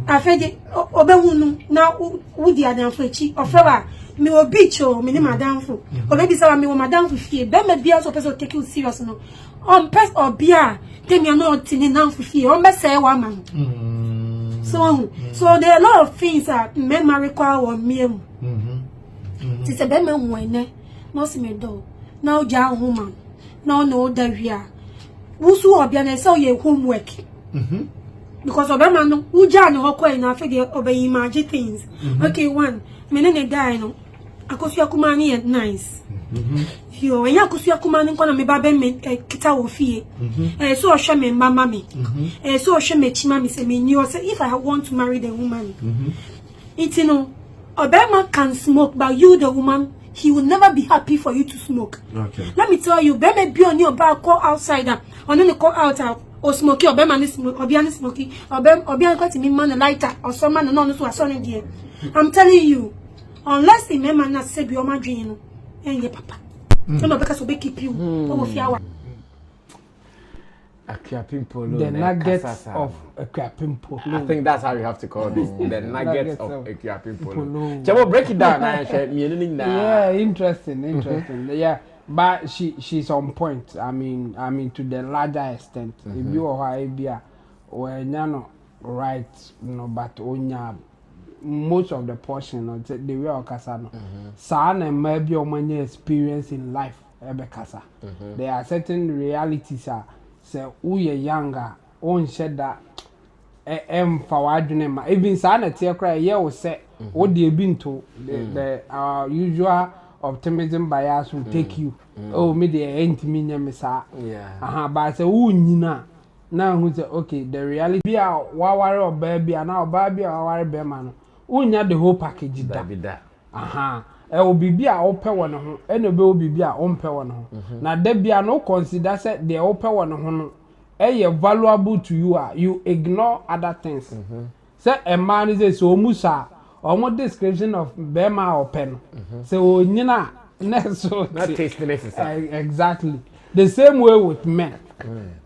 afede obehunu na wo di adanfo echi ofewa me obi cho me ni madamfo obebi sawa me wo madamfo fie be me bia so person take you serious no on pes obia temi no tini namfo fie on be say wa man so there are a lot of things that men require or me ti se be me hu ene no si me do now ja woman now no that we are wusu obia na say your homework because obema no uja no hokoi na fe de obey imagine things okay one me ne die no akosu akuma ni nice yo enya akosu akuma ni nkona me ba be me kita wo fie so o hwe me mama me so o hwe me chima me say me ni o say if I want to marry the woman it you know obema can smoke but you the woman he will never be happy for you to smoke. Okay. Let me tell you, baby, be on your back, call outsider, or then call out or smoky, or beman is smoky, or be smoky, or be got to me man lighter, or some man no to a son dear. I'm telling you, unless the man not said your margin, and your papa. No, because we keep you over your Akuapem Polo. The nuggets of Akuapem Polo. I think that's how you have to call this. The nuggets of Akuapem Polo. Chamo, break it down. Yeah, interesting. Yeah, but she's on point. I mean to the larger extent. If you are Ibia or Nyano right, no, but onya most of the portion of the way of Kasano. Sana maybe your money experience in life. Kasa. There are certain realities say we younger on shed that forward ma even sana tear cry yeah we say what they been to the usual optimism bias will take you oh me the ain't me misa but say who nyina now who say okay the reality be a waware or baby and now baby or waware be man unya the whole package that e will be a open one ho e no be obi a ompe one ho na da bia no consider say the open one ho no e valuable to you you ignore other things say a man is so musa or description of bema open so nyina na so not tasteless exactly the same way with men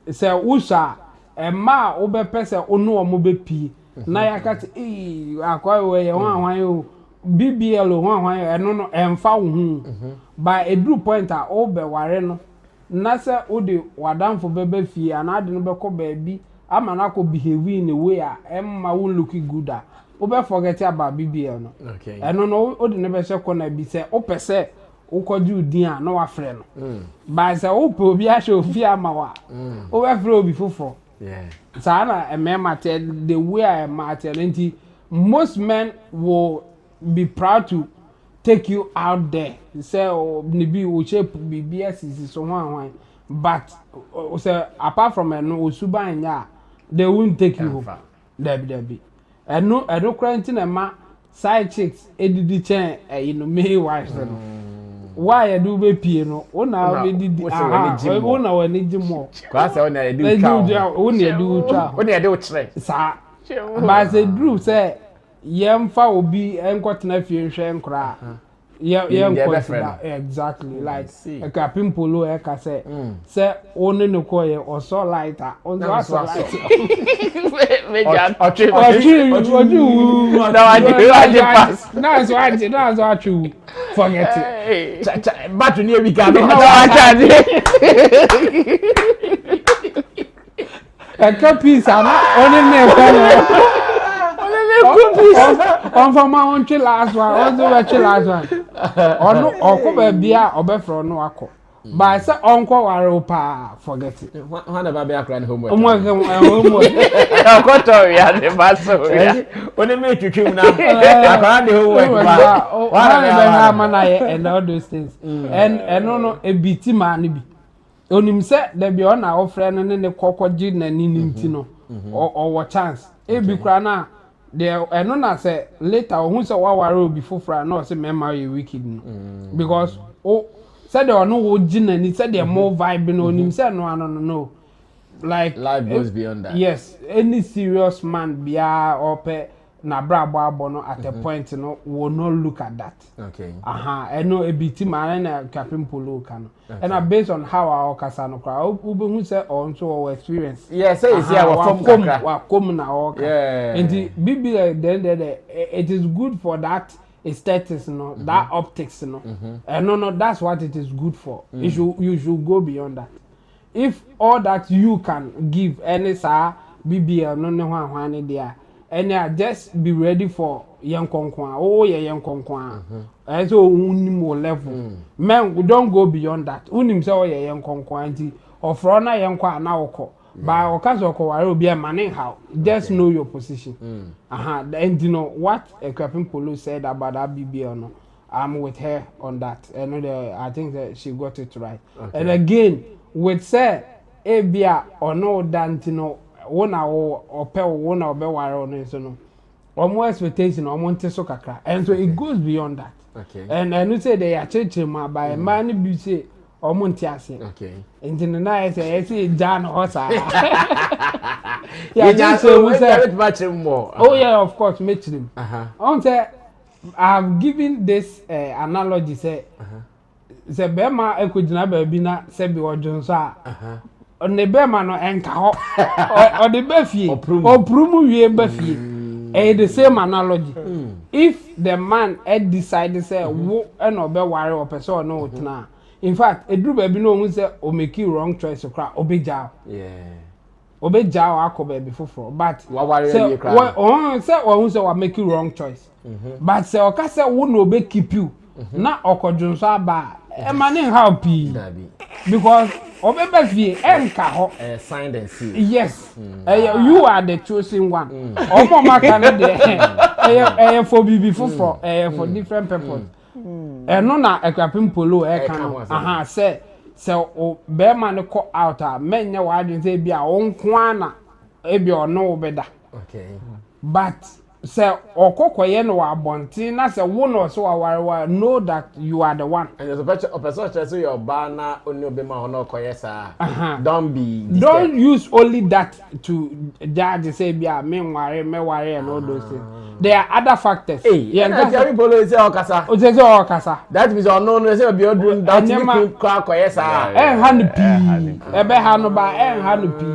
say usha e ma obepe say onu omo be pie na yakati akwa we wan o BBL one eno no emfa wo by a due point o be ware no na se o de wadamfo bebe fie ana de no be ko baabi ama na ko behave in a way emma won look good o be forget about BBL no okay eno no o de ne be se ko na bi se o pese o koju din a no wa frɛ no by se o pe obi a hwe ofie ama wa o be frɛ obi fofo yeah sana emma the way I am most men will be proud to take you out there. Say, oh, maybe we shape BBS is so one, but say apart from no Usuba and ya, they won't take you home. Debbie. And no quarantine and ma side chicks, Eddie chain, you know, me wife. why do be pie no una be didi una wani jimo kwa se ona e di ka una e di twa ona e di uchre sa ba se drew say yemfa obi enkotena fie hwe nkra exactly like Akuapem Polo eka say one no ko ye oso lighter on the lighter that's what you forget it but you near we can a copy sana only on for my own last one, on the last one. Or cover beer or before no acco. By say uncle or pa, forget it. One of our grand homework. I got to the master. When they make you now, I can't do homework. And all those things. And no, a bitty man. On him said there be on our friend and then the cockroach and Nintino or what chance. A be crana. There and no say later who say wa before fra no say member you wicked because said there no gin and said there more vibe no him say no like life goes beyond that. Yes, any serious man bia or pe na bra bono at a point will not look at that. Okay. And no a bit man na Akuapem Polo can. And based on how our kasano crowd who say on to our experience. Yes, say is here wa come na all. Yeah. And the bibi then it is good for that aesthetics that optics and no that's what it is good for. You should go beyond that. If all that you can give any sir bibi no one there. And just be ready for young konkwa. Oh, yeah, young konkwa. And so, more level. Men, we don't go beyond that. Unim say, oh, yeah, young konkwa. Or for na young kwa na oko. By okazoko, I will be a man how. Just know your position. And you know what Akuapem Polo said about that BB no. I'm with her on that. And I think that she got it right. Okay. And again, with say, Abia or no dantino. One hour or pay one hour beware on so no. Or more expectation or monte so kakra. And so it goes beyond that. Okay. And you say they are changing by a man be say or montiasi. Okay. And then the night I say John Hossa. Yeah, just so we say much more. Oh yeah, of course, meet him. On say I've given this analogy say say Bema ekujina baby na say be ojonso on the Bema no enka ho or the befie or prumu wie befie the same analogy. If the man had decided say wo and obe ware or person no tna in fact edru baby no hu say o make you wrong choice kra obeja obeja akọ baby foforo but say hu say wa make you wrong choice but say o ka say wo no obe keep you na okodwonso aba e mane happy because obebe fie enka ho signed and sealed. Yes. You are the chosen one. Omo maka no de for bibi for different purpose. No na Akuapem Polo kan say o be man ko out men nya wa adwen say bia onko ana e bia ono obeda. Okay. But say okokoye no wa bontin na say wo no so wa know that you are the one. And there's a person say your banner only obema ono koyesa. Don't use only that to judge say bia me ware and all those things. There are other factors. Akuapem Polo say okasa. O say okasa. That means no say be odun that you koyesa. Hanu pi. Ebe hanu ba hanu pi.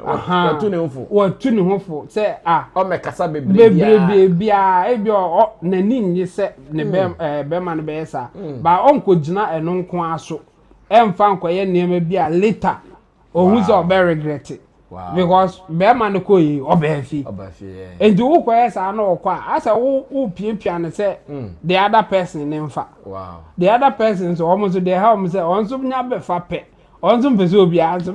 What to know say o me kasa bebre bia e bi o nani nyi se ne be man be esa ba onko gina eno nko aso emfa nkoye niam bia later o hu say o be regret it. Wow. Because be man ko yi o be fi and wo ko esa na o kwa asa wo piepia ne say the other person ne mfa. Wow. The other person so almost they help me say on so nya be fa pe on so pese obi anso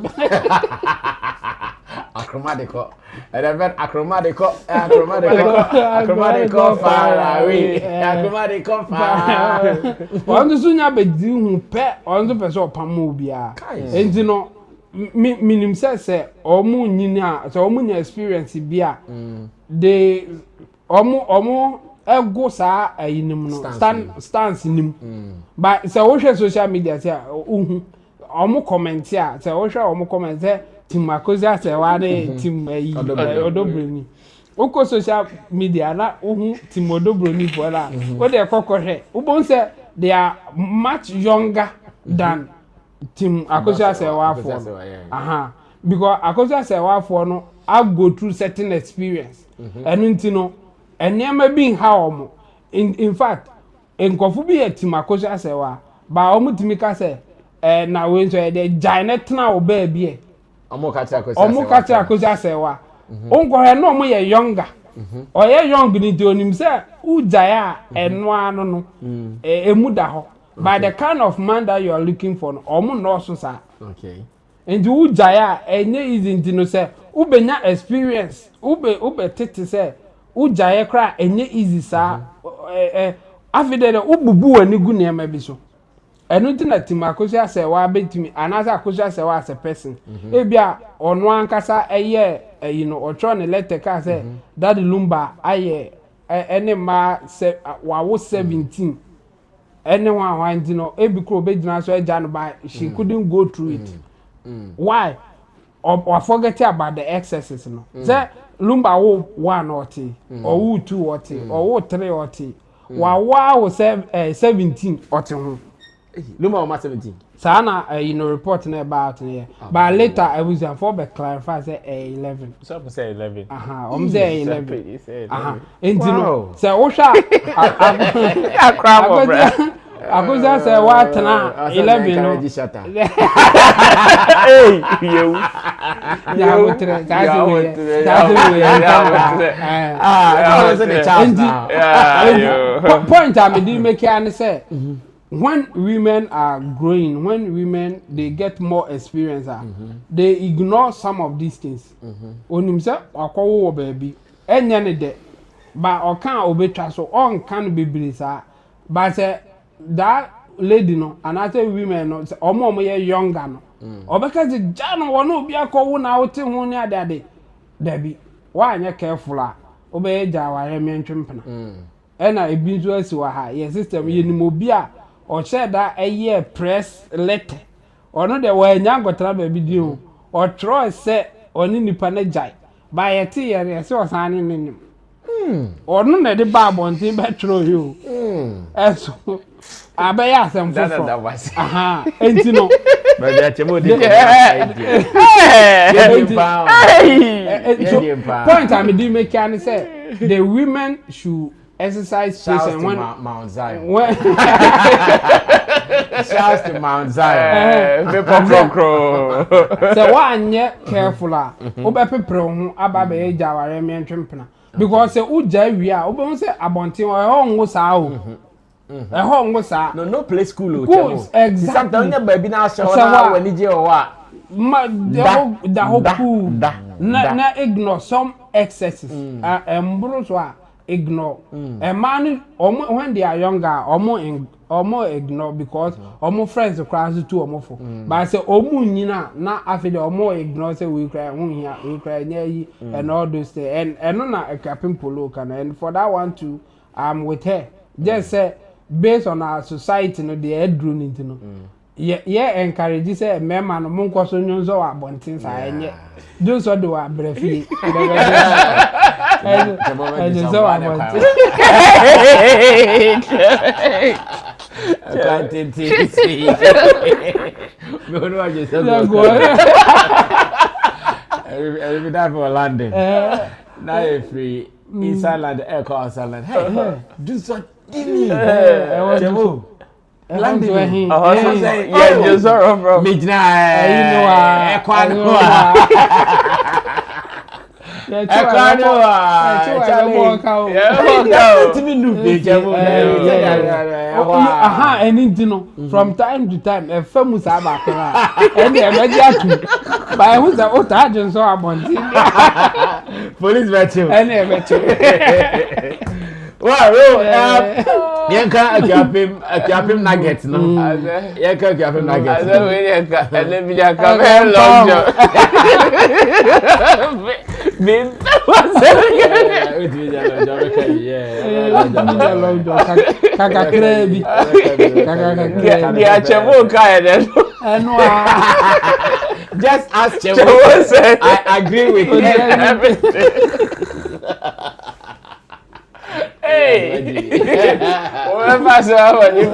acromatico and then acromatico far away acromatico far on the sunya be di hu pe on the person opamo bia enti no minim say omu nyina so omu nya experience bia they omu ego saa ayinim no stance nim but say wo hwe social media say ohu omo comment a say wo hwe omo comment say Tim Akosia say wa na Tim Odobroni oko social media na ohu Tim Odobroni bola wo de kokohwe wo bon say they are much younger than Tim Akosia say wa for because Akosia say wa for no I go through certain experience and ntino enema bi ha omo in fact enkofu bi Tim Akosia say wa ba omo timika say na we so e de giant na oba bi omo kacha Akosia say wa onko he no omo ye younger oye young ni de onim say ujaya eno anu no emu da ho by the kind of man that you are looking for omo no so sa okay and ujaya enye easy ntino say ubenya experience ube tete say ujaya kra enye easy sa afide ububu wani gu niam bi so enu ntina Tim Akosia say wa betimi anasa Akosia say wa as a person ebia ono ankasa eye otro ne letter ka say that lumba aye ene ma se wa wo 17 ene wa ntino ebi kro be gina so eja no ba she couldn't go through it why or forget about the excesses no say lumba wo 1 or 2 or wo 2 or 3 or wo 3 or 2 wa wo 17 or 2 lumba wo 17 sana report na about here but later I was for be clarify say 11 so say 11 say 11 entino say wo sha Akosia say what na 11 no Shatta you ya wotre point am dey make an say when women are growing, when women they get more experience, they ignore some of these things. Onim say akowo baby, enya ne de, but okan obetwa so on can be blisa. But say that lady no, and I say women no, omo ye younger no. Obeka say jano wono obi akowo na wote ho ne ade Debbie, why anya careful a obe ja wa ye mentwempena. Ena ebi nso asiwa ha, ye system ye ni obi a or said that a year press letter or no there were young or travel video or try set on any panajai by a tear as was signing in him or none of the barb on thing but throw you as I buy us some that was and you know point I mean make can say the women should exercise patience when Mount Zion. Shouts to Mount Zion. So one careful ah. Obe pepper ho aba be eja ware me ntwempena. Because say uja wi obe say abonten o ngo sa o. Ngo sa. No play school o chemo. Exactly. Sometimes na baby na show na wani je o wa. The whole pool. Na ignore some excesses. Mbro so a ignore. A man when they are younger, omo ignore because omo friends across the two omo for. But I say omo nyina na after omo ignore say we cry near you and all those things. And no na Akuapem Polo can and for that one too, I'm with her. Just say based on our society no the headroom into no. Yeah, encourage say member no mo nkoso nyonzo wa bontin sa enye. Do so do wa brefi. So I want every time for London. Now you're free. Inside London, air call outside London. Hey, do so. Give me. London. Yeah, just bro. Midnight. From time to time, a famous abakara, and the emergency by who's a old agent so abundant. Police veteran, and a veteran. Wow, Yanka Akuapem nugget no. Yanka Akuapem nugget. I don't really and then we can come here long job. Been just ask Chemo said I agree with everything. Hey, whoever saw what you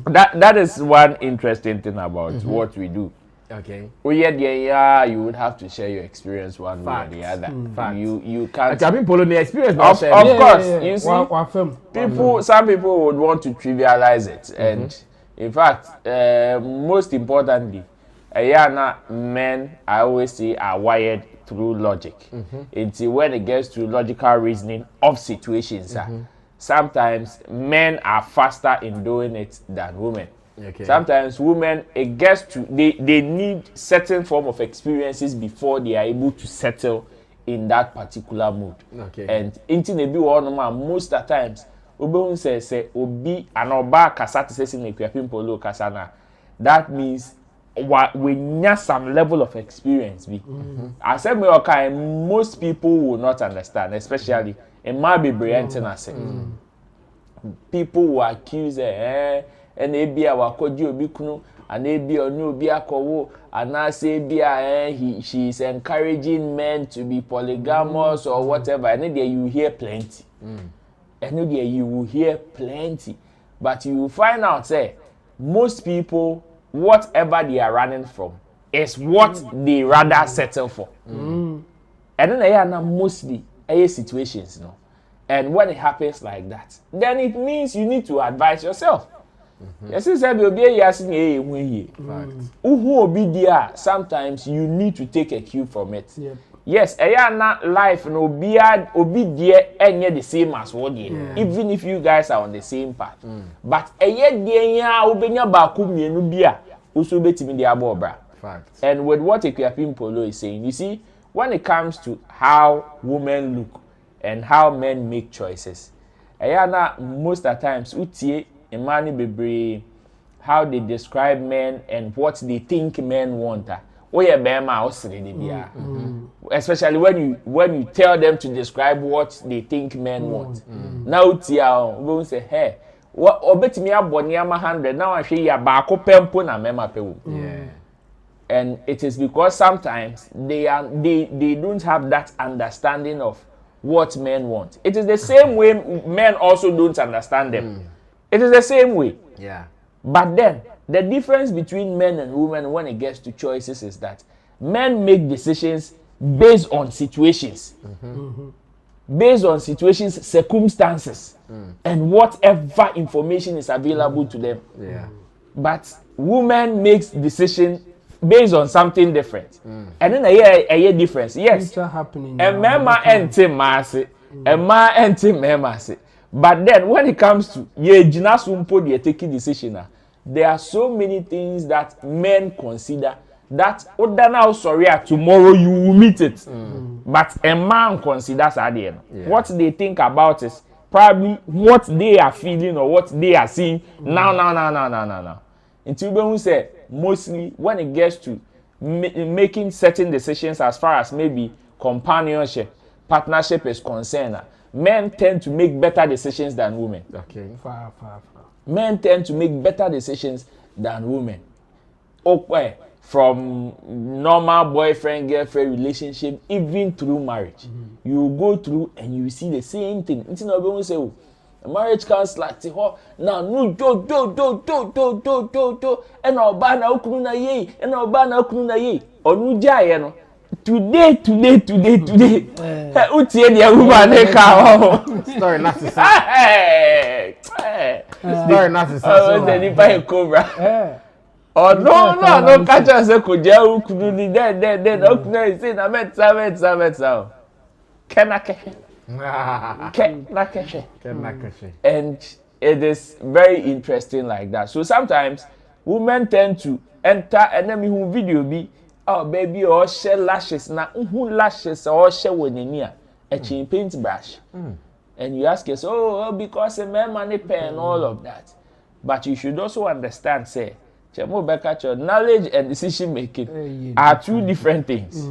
that is one interesting thing about what we do. Okay. Well, yeah, you would have to share your experience one way or the other. You can't. I mean, Polo, the experience. Of course, you see, some people would want to trivialize it, and in fact, most importantly, men, I always say, are wired through logic. Until when it gets to logical reasoning of situations, sometimes men are faster in doing it than women. Okay. Sometimes women, it gets to they need certain form of experiences before they are able to settle in that particular mood. Okay. And into the one most of the times, Obi say Obi and Oba kasa to say in Akuapem Polo kasana. That means we need some level of experience. I said most people will not understand, especially in my brilliant people who accuse and ebi a wakoji obi kunu and ebi onu obi akowo and I say she is encouraging men to be polygamous or whatever. And there you hear plenty. And there you will hear plenty, but you will find out say most people, whatever they are running from is what they rather settle for. And then they are not mostly situations, you know. And when it happens like that, then it means you need to advise yourself. Yes, sometimes you need to take a cue from it. Yes, not life and obi dear and the same as what even if you guys are on the same path. But and with what Akuapem Polo is saying, you see, when it comes to how women look and how men make choices, most of the times Imani Bebre, how they describe men and what they think men want. Especially when you tell them to describe what they think men want. Now we say, hey, what obet me abonia 100 now I say ya Akuapem na mema pewu. And it is because sometimes they don't have that understanding of what men want. It is the same way men also don't understand them. It is the same way. Yeah. But then, the difference between men and women when it gets to choices is that men make decisions based on situations. Based on situations, circumstances, and whatever information is available to them. Yeah. But women make decisions based on something different. And then a year difference. Yes. And mema ente masi. And ma ente memasi. But then when it comes to ye taking decision, there are so many things that men consider that now sorry tomorrow you will meet it. But a man considers at the end. What they think about is probably what they are feeling or what they are seeing now. Until we say mostly when it gets to making certain decisions as far as maybe companionship, partnership is concerned, men tend to make better decisions than women. Okay. Far. Men tend to make better decisions than women. Okay. From normal boyfriend-girlfriend relationship, even through marriage. You go through and you see the same thing. It's not going to say, oh, marriage can't like now no do and oba na okunu na ye and oba na okunu na ye onu jaye no today utie dia woman e ka story not to say story not to say the nipa e cobra Oh no catch us koja ukunu ni then okuna say na metsa kenake and it is very interesting like that. So sometimes women tend to enter and then me video be oh baby or share lashes na lashes or share wenenia a chin paintbrush and you ask us oh because a man money pay and all of that, but you should also understand say knowledge and decision making are two different things.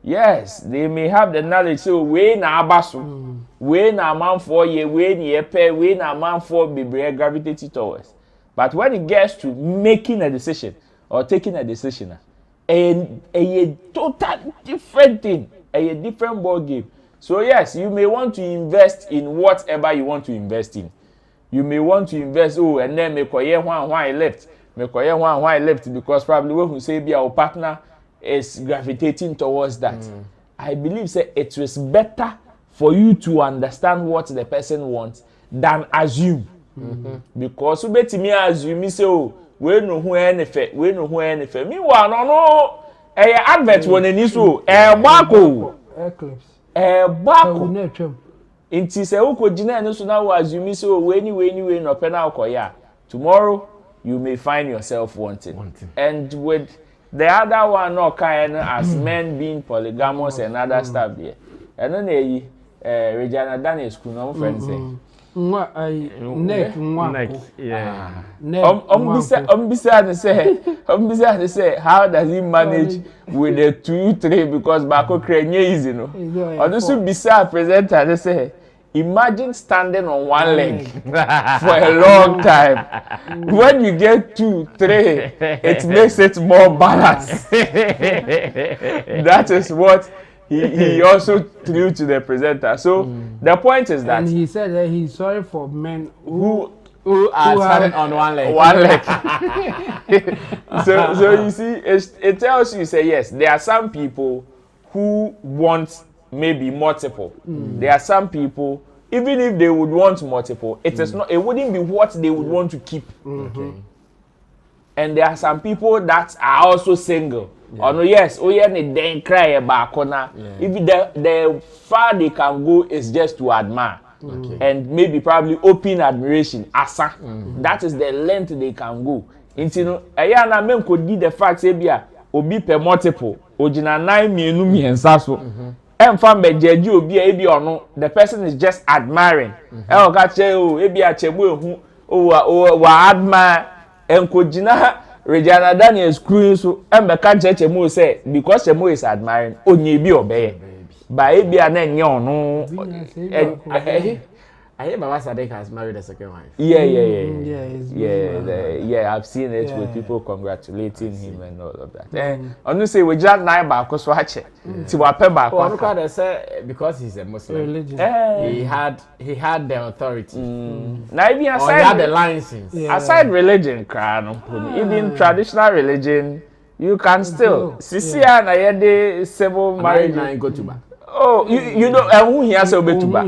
Yes, they may have the knowledge so we na abaso we na man for ye we ni epe we na man for be gravitated towards, but when it gets to making a decision or taking a decision a total different thing, a different ball game. So yes, you may want to invest in whatever you want to invest in. You may want to invest and then make why left because probably when you say be our partner is gravitating towards that. I believe say it was better for you to understand what the person wants than assume. Because you bet me assume say we know who anything. Meanwhile, no. Advert one any so bako. Bako. Inti say uko jina no so na assume say we no pena ukoya. Tomorrow you may find yourself wanting. And with the other one no kind as men being polygamous and other stuff there. And then Regina Daniels could no friends say. Neck, yeah. Umbisa say how does he manage with the 2-3 because Bako Krenye is also beside presenter they say imagine standing on one leg for a long time. When you get 2-3, it makes it more balanced. That is what he also threw to the presenter. So the point is that, and he said that he's sorry for men who are standing on one leg. So you see, it tells you say yes. There are some people who want maybe multiple. There are some people, even if they would want multiple, it is not. It wouldn't be what they would want to keep. And there are some people that are also single. Oh no, yes, they cry about corner. If the far they can go is just to admire. And maybe probably open admiration. Asa. That is the length they can go. Into na men could be the fact say bia obi per multiple. Ojina 9 mienu miensa so. From bejeji obi ebi ono, the person is just admiring. O ka che o ebi achegbu ehu wa admire enkojina Regina Daniels screwing so Mbeka Chemo say because Chemo is admiring onye bi obeye. Ba ebi ana enye ono. I hear Baba Sadek has married a second wife. Yeah, I've seen it with people congratulating him and all of that. Onu say we just nine back so ache. Ti wa pe back. Oh, look at they say because he's a Muslim. He had the authority. Now even aside he had the license. Aside religion, even traditional religion, you can still Sisia na yede civil marriage na go to back. Oh, you know, who he has obetuba.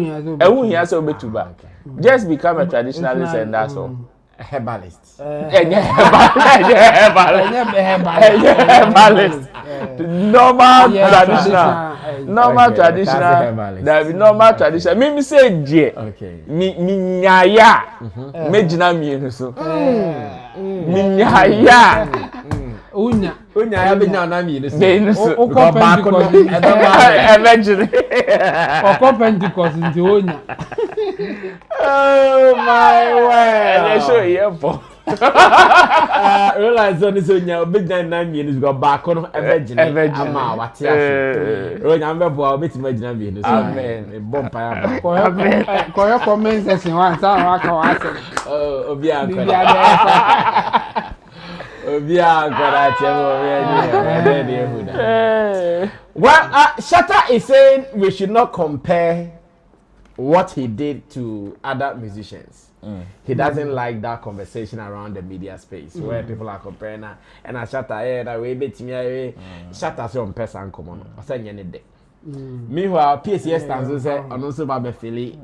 Just become a traditionalist and that's all. A herbalist. Herbalist. Normal traditional. There be normal traditional. Me say je. Okay. Me nyaya. Me jina mi so. Me nyaya. Unya ya be na mi no so. O ko Pentecost eventually. O ko Pentecost nti onya. Oh my word. And show here for. Realize on this onya o be na mi no go back on eventually. Ama wate afi. Onya mbe bo o betima gina mi no so. Amen. E bom pa ya. Koyo comment section wan sa wa ka wa se. Oh obi akora. Well, Shatta is saying we should not compare what he did to other musicians. He doesn't like that conversation around the media space where people are comparing and Shatta that way bet me Shatta so on person common. I say any day. Meanwhile, PCS stands say and also ba be feeling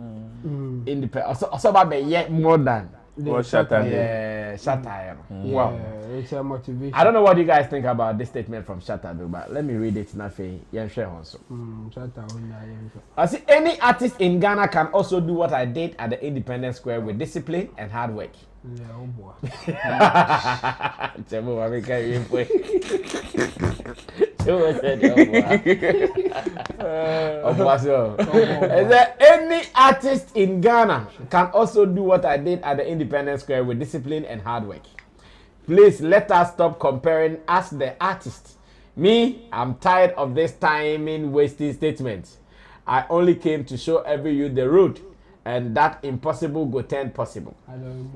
independent. Also ba be yet more than Shatta. Yeah, Shatta. Wow. It's a motivation. I don't know what you guys think about this statement from Shatta, though, but let me read it. I see any artist in Ghana can also do what I did at the Independence Square with discipline and hard work. Yeah, oh boy. Is there any artist in Ghana can also do what I did at the Independence Square with discipline and hard work? Please let us stop comparing us the artists. Me, I'm tired of this timing wasting statements. I only came to show every youth the road, and that impossible go turn possible.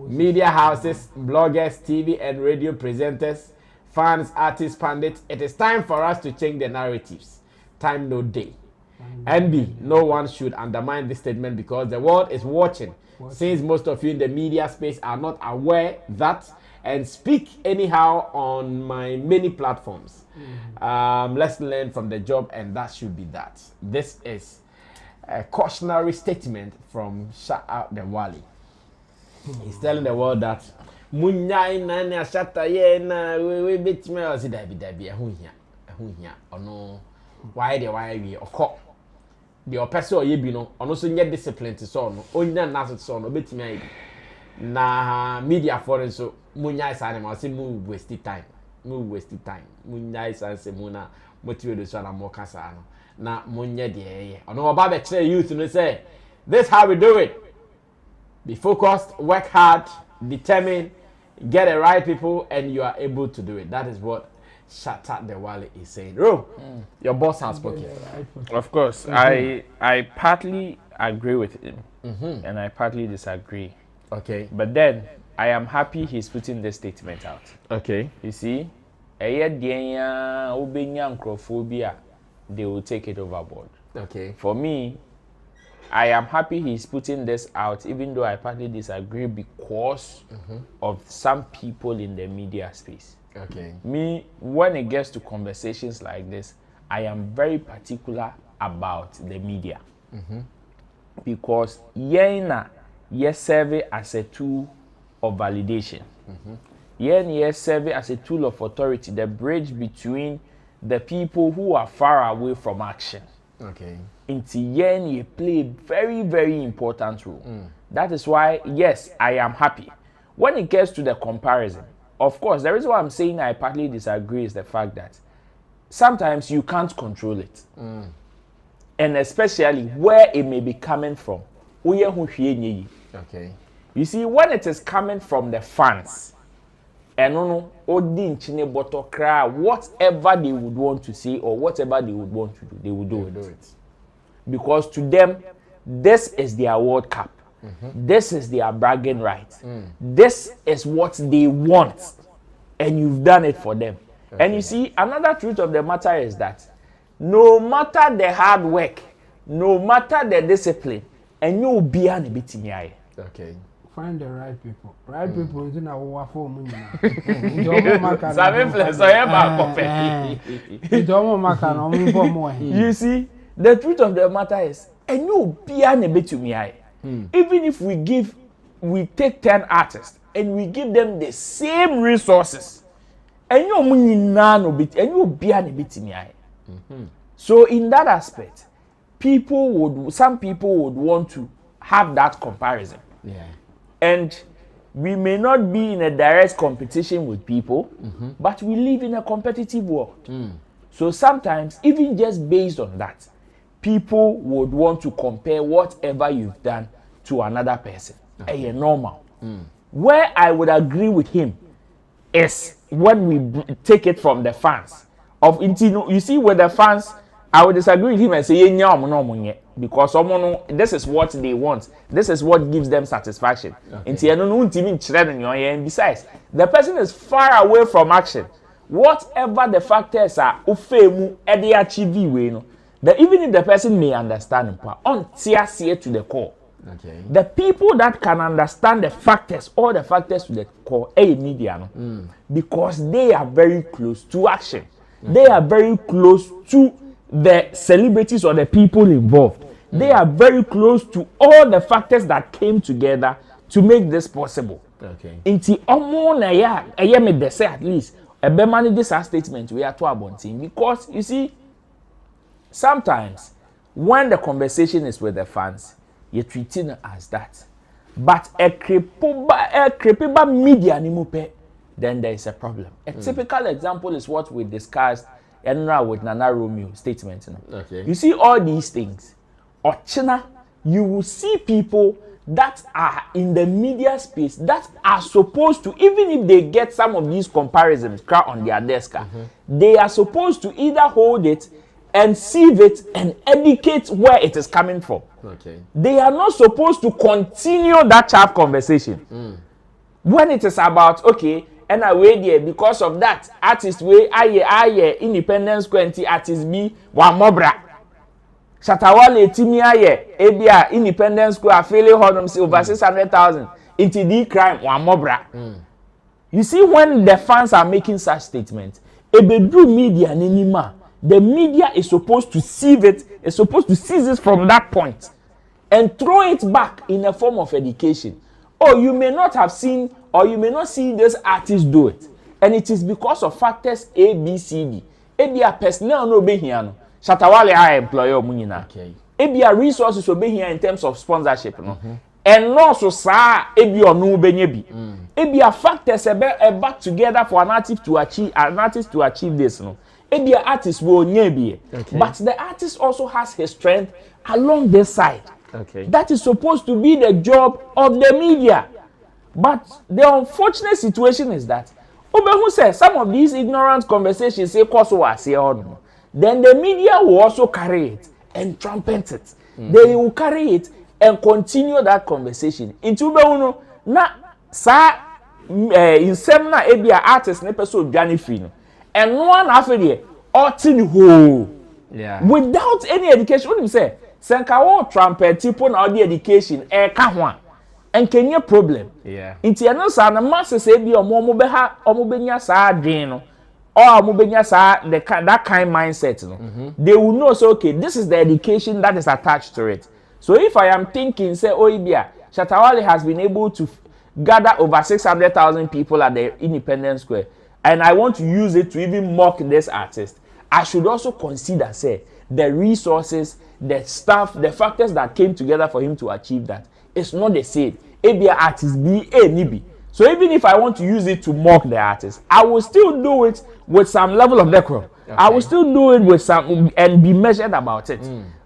Media houses, bloggers, TV and radio presenters, fans, artists, pundits, it is time for us to change the narratives. Time no day. NB, no one should undermine this statement because the world is watching. Since most of you in the media space are not aware that and speak anyhow on my many platforms. Let's learn from the job, and that should be that. This is a cautionary statement from Shatta the Wale. He's telling the world that Munyai nana Shatta ye na we bit me o si dabi ehun hia ono why we okọ the opese oye bi no ono so nye discipline to so no onya na so so no betimi ayi na media for so munyai sa ma say mu waste time munyai sa say mu na motivate so na mo kasa no na munye de ye ono oba be kire youth no say this how we do it. Be focused, work hard, determined, get the right people, and you are able to do it. That is what Shatta the Wale is saying. Your boss has spoken. Of course, I partly agree with him, and I partly disagree. Okay. But then, I am happy he's putting this statement out. Okay. You see, they will take it overboard. Okay. For me, I am happy he's putting this out, even though I partly disagree because of some people in the media space. Okay. Me, when it gets to conversations like this, I am very particular about the media. Because ye serve as a tool of validation. Ye serve as a tool of authority, the bridge between the people who are far away from action. Okay. Into yen you play a very, very important role. That is why, yes, I am happy. When it gets to the comparison, of course, the reason why I'm saying I partly disagree is the fact that sometimes you can't control it. And especially where it may be coming from. Okay. You see, when it is coming from the fans, and whatever they would want to say or whatever they would want to do, they will do it. Because to them, this is their World Cup. This is their bragging right. This is what they want. And you've done it for them. Okay. And you see, another truth of the matter is that no matter the hard work, no matter the discipline, and you'll be a bit in your eye. Okay. Find the right people. Right people is in our form. You see, the truth of the matter is, and you'll be a bit to me eye. Even if we take 10 artists and we give them the same resources, and you'll be a bit in the eye. So in that aspect, some people would want to have that comparison. Yeah. And we may not be in a direct competition with people, but we live in a competitive world. So sometimes, even just based on that, people would want to compare whatever you've done to another person. Okay. Normal. Where I would agree with him is when we take it from the fans. You see, with the fans, I would disagree with him and say, because this is what they want. This is what gives them satisfaction. Okay. And besides, the person is far away from action. Whatever the factors are, even if the person may understand, to the core. Okay. The people that can understand the factors, all the factors to the core, media, because they are very close to action. They are very close to the celebrities or the people involved. They are very close to all the factors that came together to make this possible. Okay. Inti omo na ya me de say at least a be manage this statement we are to abonting because you see sometimes when the conversation is with the fans you treat it as that. But a crepiba media ni mupe, then there is a problem. A typical example is what we discussed with Nana Romeo statement. Okay. You see all these things. Ochina, you will see people that are in the media space that are supposed to, even if they get some of these comparisons on their desk, they are supposed to either hold it and sieve it and educate where it is coming from. Okay. They are not supposed to continue that chat conversation. When it is about, okay, and I wait there because of that, artist way, aye, independence 20 artist B, wa mobra. Shatta Wale timi aye, ebia independence square fairly hodom say over 600,000 into the crime wa mobra. You see, when the fans are making such statements, ebedu media nenima, the media is supposed to sieve it, is supposed to seize it from that point and throw it back in a form of education. Oh, you may not have seen or you may not see this artist do it. And it is because of factors A, B, C, D. Ebia personnel no be here no. Shatta Wale are employer munina. Okay. Ebia resources will be here in terms of sponsorship no. And also sa ebia no benye bi. Ebia factors back together for an artist to achieve this no. Ebia artist will nye okay. But the artist also has his strength along this side. Okay. That is supposed to be the job of the media. But the unfortunate situation is that Obehu says some of these ignorant conversations say then the media will also carry it and trumpet it. They will carry it and continue that conversation. Into Obehu na sa in semna ebia artist ne person Johnny Free and no one after there oughtin ho. Yeah. Without any education, what do you say? Senka wo trumpet tipo na the education ka ho a enkenye problem. Yeah. Inti eno sa na masses say bi omo be ha omo benya sa adwen no or omo benya sa that kind mindset no. They will know so okay, this is the education that is attached to it. So if I am thinking say Oibia Shatta Wale has been able to gather over 600,000 people at the Independence Square and I want to use it to even mock this artist, I should also consider say the resources, the stuff, the factors that came together for him to achieve that. It's not the same. Ebia artist B, A, Nibi. So even if I want to use it to mock the artist, I will still do it with some level of decorum. Okay. I will still do it with some and be measured about it.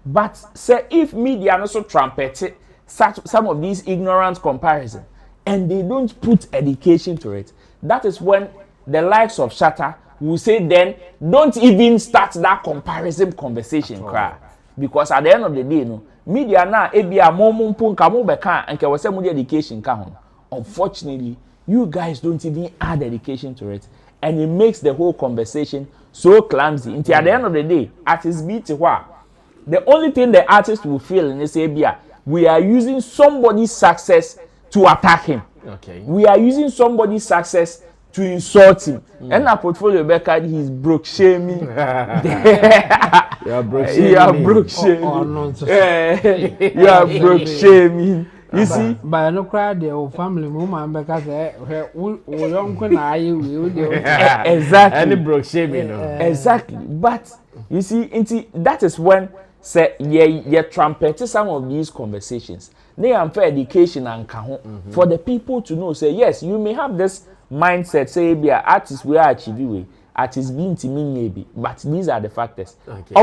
But say if media also trumpet it, some of these ignorant comparisons and they don't put education to it, that is when the likes of Shatta will say then don't even start that comparison conversation cry. Because at the end of the day, no, media na ebia momumpu nka mo beka nke we say mo education ka ho. Unfortunately, you guys don't even add education to it and it makes the whole conversation so clumsy. Until at the end of the day, artists beat the only thing the artist will feel in this ebia, we are using somebody's success to attack him. Okay. We are using somebody's success to insult him. And our portfolio Becca, he's broke shaming. You are broke shaming. You are broke shaming. You are broke shaming. You see? But no cry the family woman because we don't know exactly. Any broke shaming. Exactly. But you see, that is when say you trumpet some of these conversations. They are for education and for the people to know. Say yes, you may have this mindset. Say be artists we are achieving, artists being timing maybe, but these are the factors. Okay.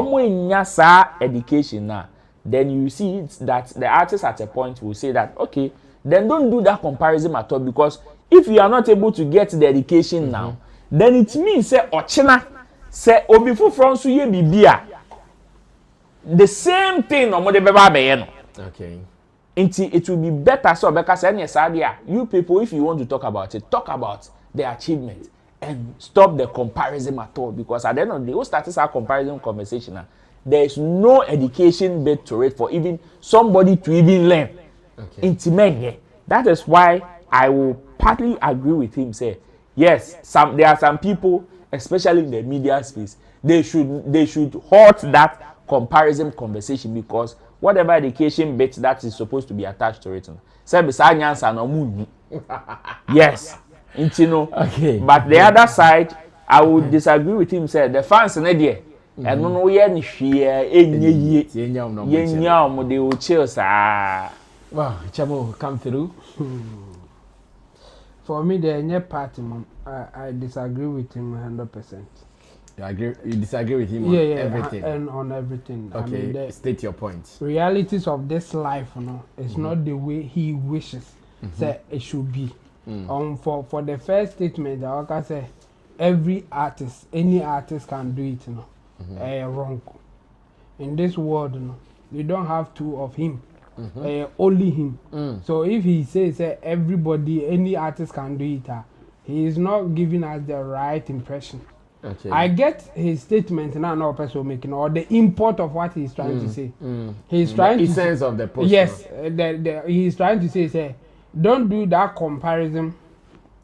Education now. Then you see that the artist at a point will say that okay, then don't do that comparison at all because if you are not able to get the education now, then it means say ochina say obifu from so ye bibia. The same thing no more the beba be no. Okay. It will be better so because you people, if you want to talk about it, talk about the achievement and stop the comparison at all. Because at the end of the day, we started our comparison conversation. There is no education bit to it for even somebody to even learn. Okay. That is why I will partly agree with him. Say yes, there are some people, especially in the media space, they should halt that comparison conversation because whatever education bit that is supposed to be attached to it. Say beside answer no mu. Yes. Okay. But the other side, I would disagree with him. Say the fans in there. And no ye ni hwea enye ye they will chill sir. Wow, Chamo, come through. For me, the any party, I disagree with him 100%. You disagree with him on everything? And on everything. Okay, I mean, state your points. Realities of this life, it's not the way he wishes that it should be. For the first statement, I can say every artist, any artist can do it, wrong. In this world, you don't have two of him. Only him. So if he says everybody, any artist can do it, he is not giving us the right impression. Okay. I get his statement now, no person making or the import of what he's trying to say. He's trying the to essence of the post. Yes, he's trying to say, don't do that comparison.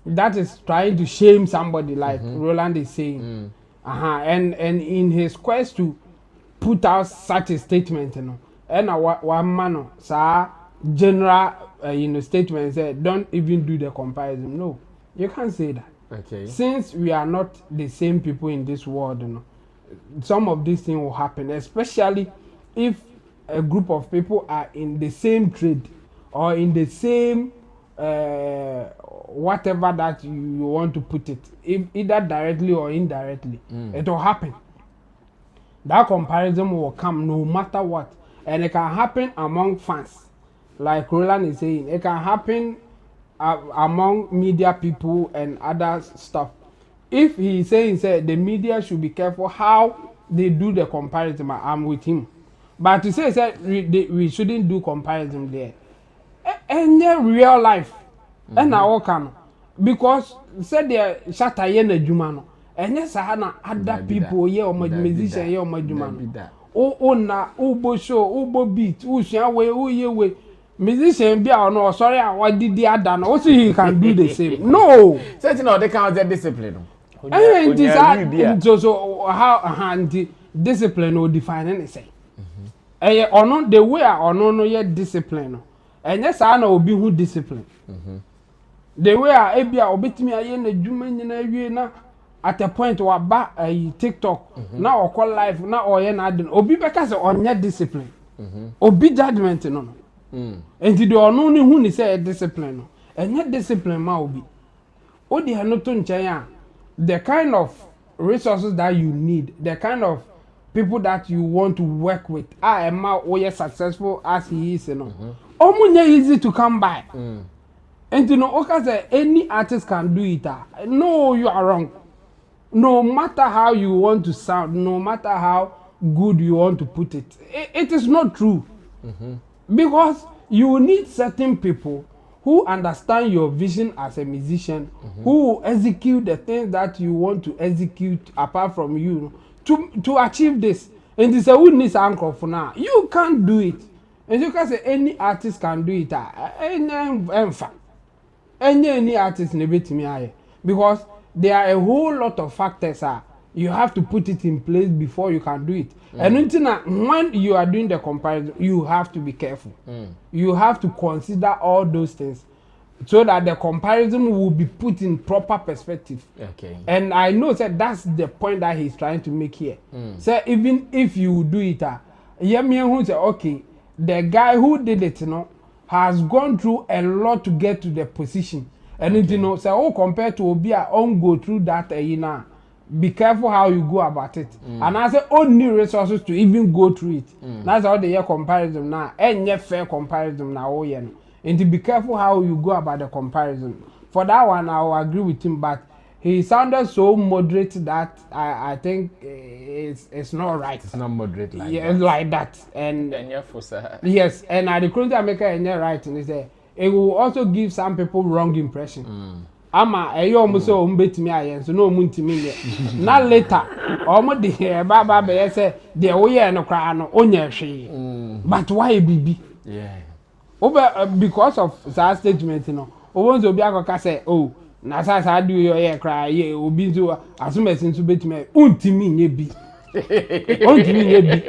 That is trying to shame somebody, like Roland is saying. And in his quest to put out such a statement, and one man, sir, general, statement said, don't even do the comparison. No, you can't say that. Okay. Since we are not the same people in this world, some of these things will happen, especially if a group of people are in the same trade or in the same whatever that you want to put it, either directly or indirectly, it will happen. That comparison will come no matter what. And it can happen among fans. Like Roland is saying, it can happen among media people and other stuff. If he's saying the media should be careful how they do the comparison, I'm with him. But to say we shouldn't do comparison there. And real life. And I can. Because said the Shatta yena jumano. And yes, I had other people here or musician here or my jumano. Oh na ubo show, ubo beat, usha way. Musician be no sorry, what did the other? Also he can do the same. No. Certain they can't get discipline. So how the discipline will define anything. Or not the way or no yet discipline. And yes, I know be who discipline. The way I be a bit me a na at a point or back a TikTok now or call life now or yen obi because on your discipline. Obi judgment no. And you don't know who is a discipline. And that discipline might be. Oh, they are not the kind of resources that you need, the kind of people that you want to work with. I am as successful as he is, easy to come by. And okay, any artist can do it. No, you are wrong. No matter how you want to sound, no matter how good you want to put it, it is not true. Because you need certain people who understand your vision as a musician, who will execute the things that you want to execute apart from you to achieve this. And this is who needs anchor for now. You can't do it. And you can say any artist can do it. Any artist never to me because there are a whole lot of factors. You have to put it in place before you can do it. And when you are doing the comparison, you have to be careful. You have to consider all those things so that the comparison will be put in proper perspective. Okay. And I know that that's the point that he's trying to make here. So even if you do it, who say, okay, the guy who did it, has gone through a lot to get to the position. And so compared to Obia, go through that, be careful how you go about it. And I say only resources to even go through it. That's how the year comparison now. And yet fair comparison now. And to be careful how you go about the comparison. For that one, I will agree with him. But he sounded so moderate that I think it's not right. It's not moderate like that. Like that. And yes, and at the current America and right, and it will also give some people wrong impression. Ama almost so umbet me ayen so no munti me na later omo de baba be say de wo ye no kra no onya hwe but why bibi because of that statement won't be akoka say oh na sa do your ye kra ye obi so asumesin so betime untimi nye bi untimi nye bi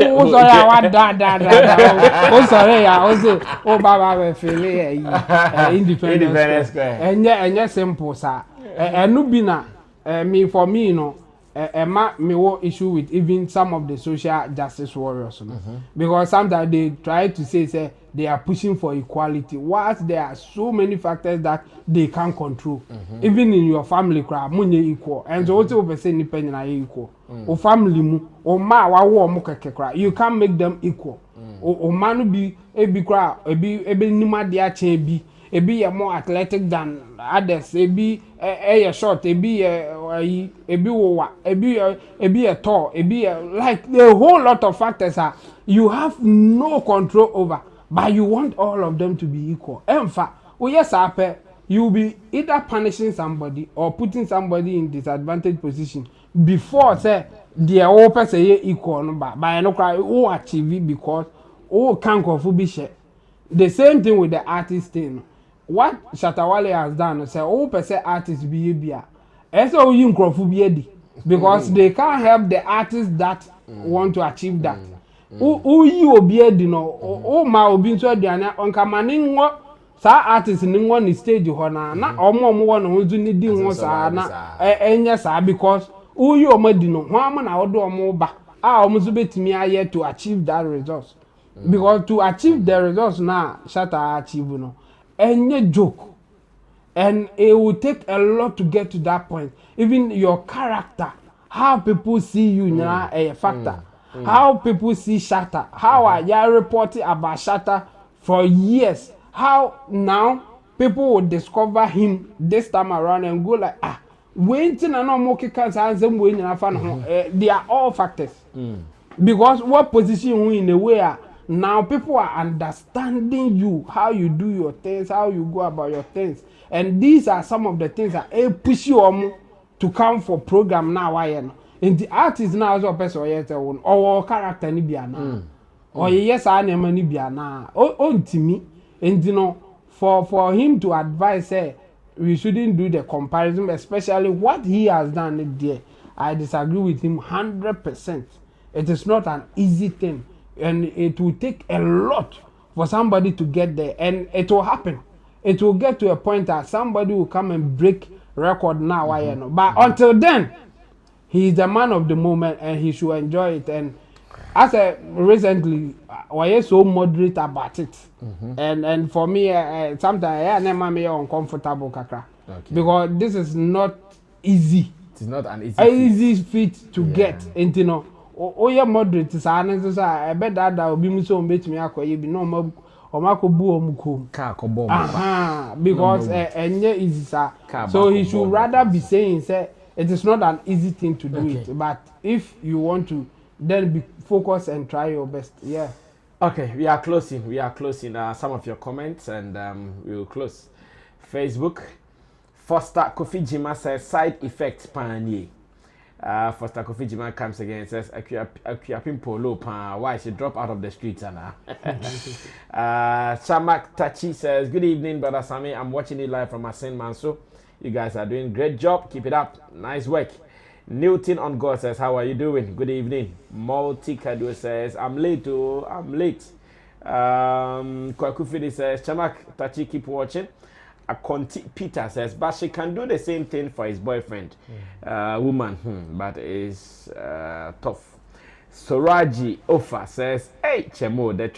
Oh, sorry, I want that. Oh, sorry, I was oh, Baba, feel independence square. And yes, simple, sir. And no bina, me for me, you know. Me what issue with even some of the social justice warriors, because sometimes they try to say they are pushing for equality, whilst there are so many factors that they can't control. Even in your family, crowd, money equal, and so also percent independent are equal. Or family mu, or ma wa mu keke, you can't make them equal. Or man be a big crowd, a be nima dia be. A be more athletic than others. A be a short. A be a tall. A be like a whole lot of factors are you have no control over, but you want all of them to be equal. In fact, yes, you'll be either punishing somebody or putting somebody in disadvantaged position before say the whole person equal number. But no cry achieve it because can't go be share. The same thing with the artist thing. What Shatta has done is say, person artists behavior. So you because they can't help the artists that want to achieve that. Who you be no ma obi so aduane onka mane ngo sa artist ni ngo ni stage ho na omo wo no nzu ni di ngo sa na enye sa because who you omadi no ho am na wodo omo ba omo so betimi aye to achieve that result. Because to achieve the results now Shatta achieve no any joke, and it will take a lot to get to that point. Even your character, how people see you now, a factor. How people see Shatta, how are you reporting about Shatta for years? How now people will discover him this time around and go like, waiting and no more they are all factors. Because what position you in the way now people are understanding you, how you do your things, how you go about your things. And these are some of the things that push you to come for program now. And the artist now is a person or character ni biana. Or yes, I am ni biana. To me, and you know, for him to advise we shouldn't do the comparison, especially what he has done there. I disagree with him 100%. It is not an easy thing. And it will take a lot for somebody to get there, and it will happen. It will get to a point that somebody will come and break record now. But until then, he is the man of the moment, and he should enjoy it. And as recently, why so moderate about it, and for me, sometimes I never be uncomfortable, kakra, because this is not easy. It is not an easy feat to get, and you know. Oye moderate sa na so I bet that obi mu so mbetimi akoye bi no omakobu omukom ka akobom because enye easy sa so he should rather be saying say it is not an easy thing to do it, but if you want to then be focused and try your best. Okay, we are closing some of your comments, and we will close. Facebook, Foster Kofi Jima says side effects panie. Foster Kofi Jima comes again and says Akuapem Polo why she drop out of the streets and Samak Tachi says good evening brother Sammy, I'm watching you live from Asen Manso. You guys are doing great job, keep it up, nice work. Newton on God says how are you doing, good evening. Multi Kadu says I'm late. Kwakufidi says Samak Tachi keep watching. Peter says, but she can do the same thing for his boyfriend, woman, but it's tough. Soraji Ofa says, hey, Chemo, the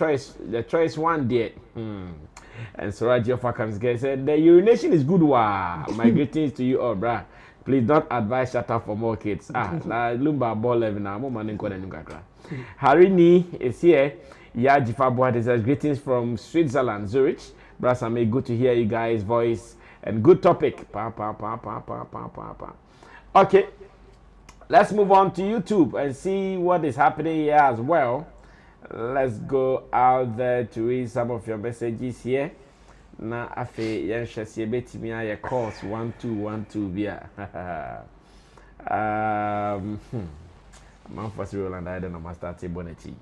choice one did. And Soraji Ofa comes again and said, the urination is good. Wow. My greetings to you all, bruh. Please don't advise Shatta for more kids. Lumba ball level now. Harini is here. Yaji Fabuad says, greetings from Switzerland, Zurich. Brasame, good to hear you guys' voice and good topic. Okay, let's move on to YouTube and see what is happening here as well. Let's go out there to read some of your messages here. Na afe yansha si ebetimi aye course 1212 bia. Man for Cyril and I don't know my start bonechi.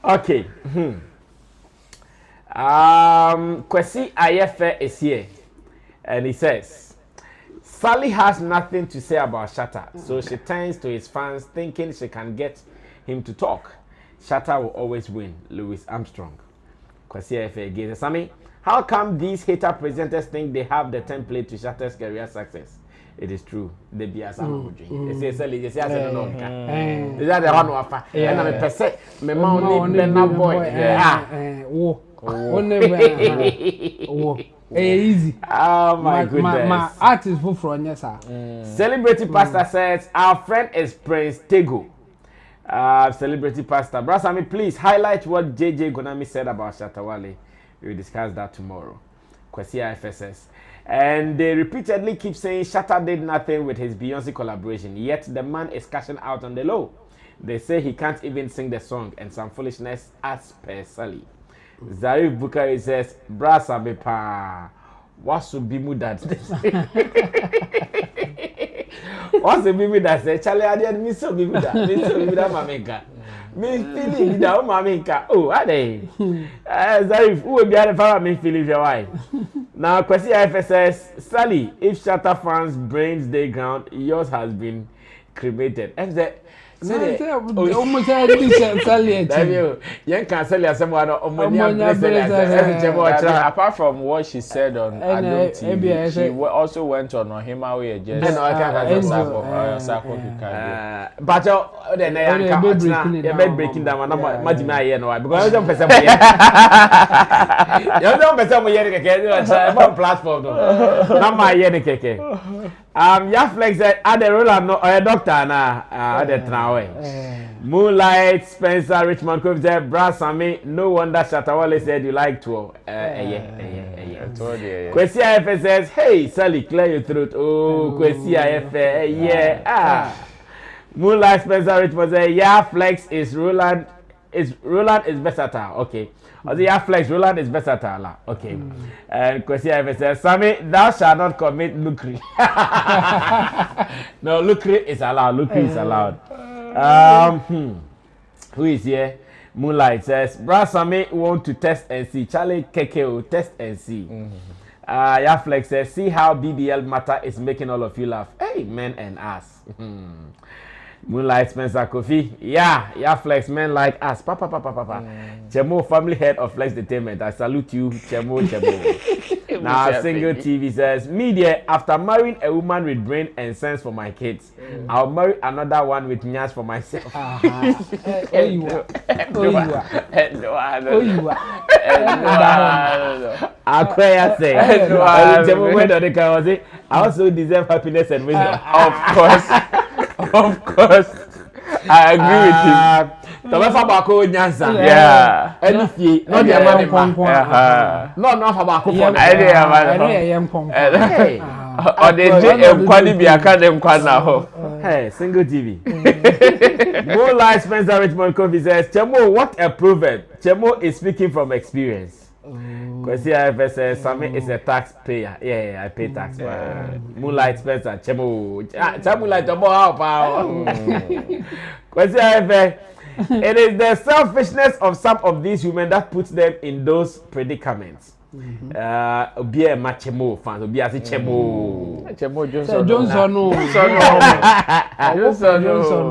Okay. Kwesi Ayefe is here, and he says, Sally has nothing to say about Shatta, so she turns to his fans thinking she can get him to talk. Shatta will always win. Louis Armstrong. Kwasi FA again. Sammy, how come these hater presenters think they have the template to Shatta's career success? It is true. They be as I'm they say Sally, they say I said no. Is that the one who afa? And I'm per se, my mom only Benna boy. Easy. Oh my goodness. My artist from yes, sir. Celebrity pastor says our friend is Prince Tego. Celebrity pastor. Brasami, please highlight what JJ Gonami said about Shatta Wale. We will discuss that tomorrow. Kwasia FSS. And they repeatedly keep saying Shatta did nothing with his Beyonce collaboration, yet the man is cashing out on the low. They say he can't even sing the song and some foolishness as per Sally. Zarif Bukari says, Brasami pa, what's the bimu that? What's the bimu that say? Charlie, I didn't miss so bimu that. Miss so bimu that mamenka. Me feeling that mamenka. Oh, are they? Zarif, who will be at the power me feeling your wife? Now, question FSS, Sally, if Shatta fans' brains they ground, yours has been cremated. Almost Sally. You can sell your someone apart from what she said on Adult TV, she also went on Himawi just but then you're breaking down because you don't platform. Not my Yaflex said, "Are the ruler no a doctor na the trawe." Moonlight Spencer Richmond Cove said, "Brass Sammy, no wonder Shatta Wale said you like to." Kwesi IF says, "Hey Sally, clear your throat." Oh, Kwesi IF, yeah. Moonlight Spencer Richmond said, "Yaflex is Roland is versatile." Okay. Flex Roland is versatile. Okay. And Kwesi says, Sammy, thou shalt not commit lucre. No, lucre is allowed. Lucre is allowed. Who is here? Moonlight says, Bra Sammy want to test and see. Charlie Keke test and see. Flex says, see how BBL matter is making all of you laugh. Hey, men and ass. Moonlight Spencer Kofi. Yeah, Flex, men like us. Papa. Chemo, family head of Flex Entertainment. I salute you, Chemo. Now, Single TV says, media, after marrying a woman with brain and sense for my kids, I'll marry another one with nyas for myself. Akuapem say, I also deserve happiness and wisdom. Of course, I agree with him. Yeah. Anything, not the money. Not for or they Hey, Single TV. Moonlight Spencer Richmond Covey says, Chemo, what a proverb. Chemo is speaking from experience. Because here says Sammy is a taxpayer. Yeah, I pay tax. Moonlight Spencer, Chemo. Moonlight, it is the selfishness of some of these women that puts them in those predicaments. Be a Chemo fan, be a Chemo Johnson.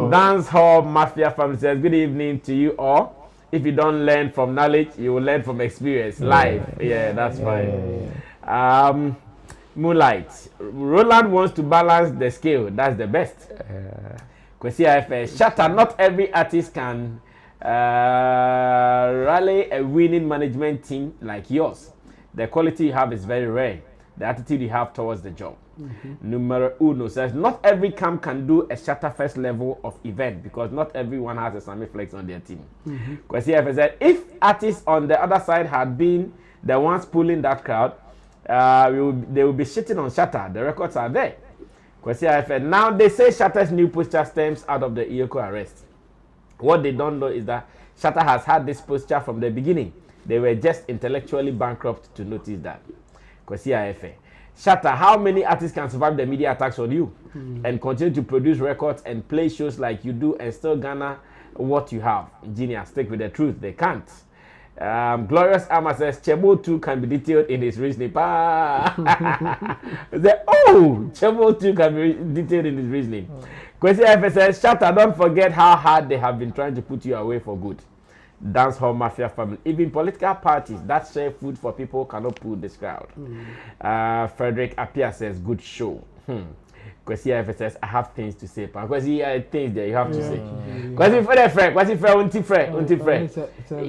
Dance Hall Mafia family says, good evening to you all. If you don't learn from knowledge, you will learn from experience. Life. Yeah, that's fine. Moonlight. Roland wants to balance the scale. That's the best. Kwesi IF. Shatta, not every artist can rally a winning management team like yours. The quality you have is very rare. The attitude you have towards the job. Numero uno says, not every camp can do a Shattafest level of event because not everyone has a Sammy Flex on their team. Kwesi IF said, if artists on the other side had been the ones pulling that crowd, they will be shitting on Shatta. The records are there. Kwesi IF. Now they say Shatta's new posture stems out of the Iyoko arrest. What they don't know is that Shatta has had this posture from the beginning. They were just intellectually bankrupt to notice that. Kwesi IF. Shatta, how many artists can survive the media attacks on you and continue to produce records and play shows like you do and still garner what you have? Genius, stick with the truth. They can't. Glorious Amma says Chebo 2 can be detailed in his reasoning. Chebo 2 can be detailed in his reasoning. Question F says, Shatta, don't forget how hard they have been trying to put you away for good. Dance hall mafia family. Even political parties that share food for people cannot pull this crowd. Frederick Apia says, good show. Question F says, I have things to say. Because he things that you have to say. Question for the friend. Question for unti friend.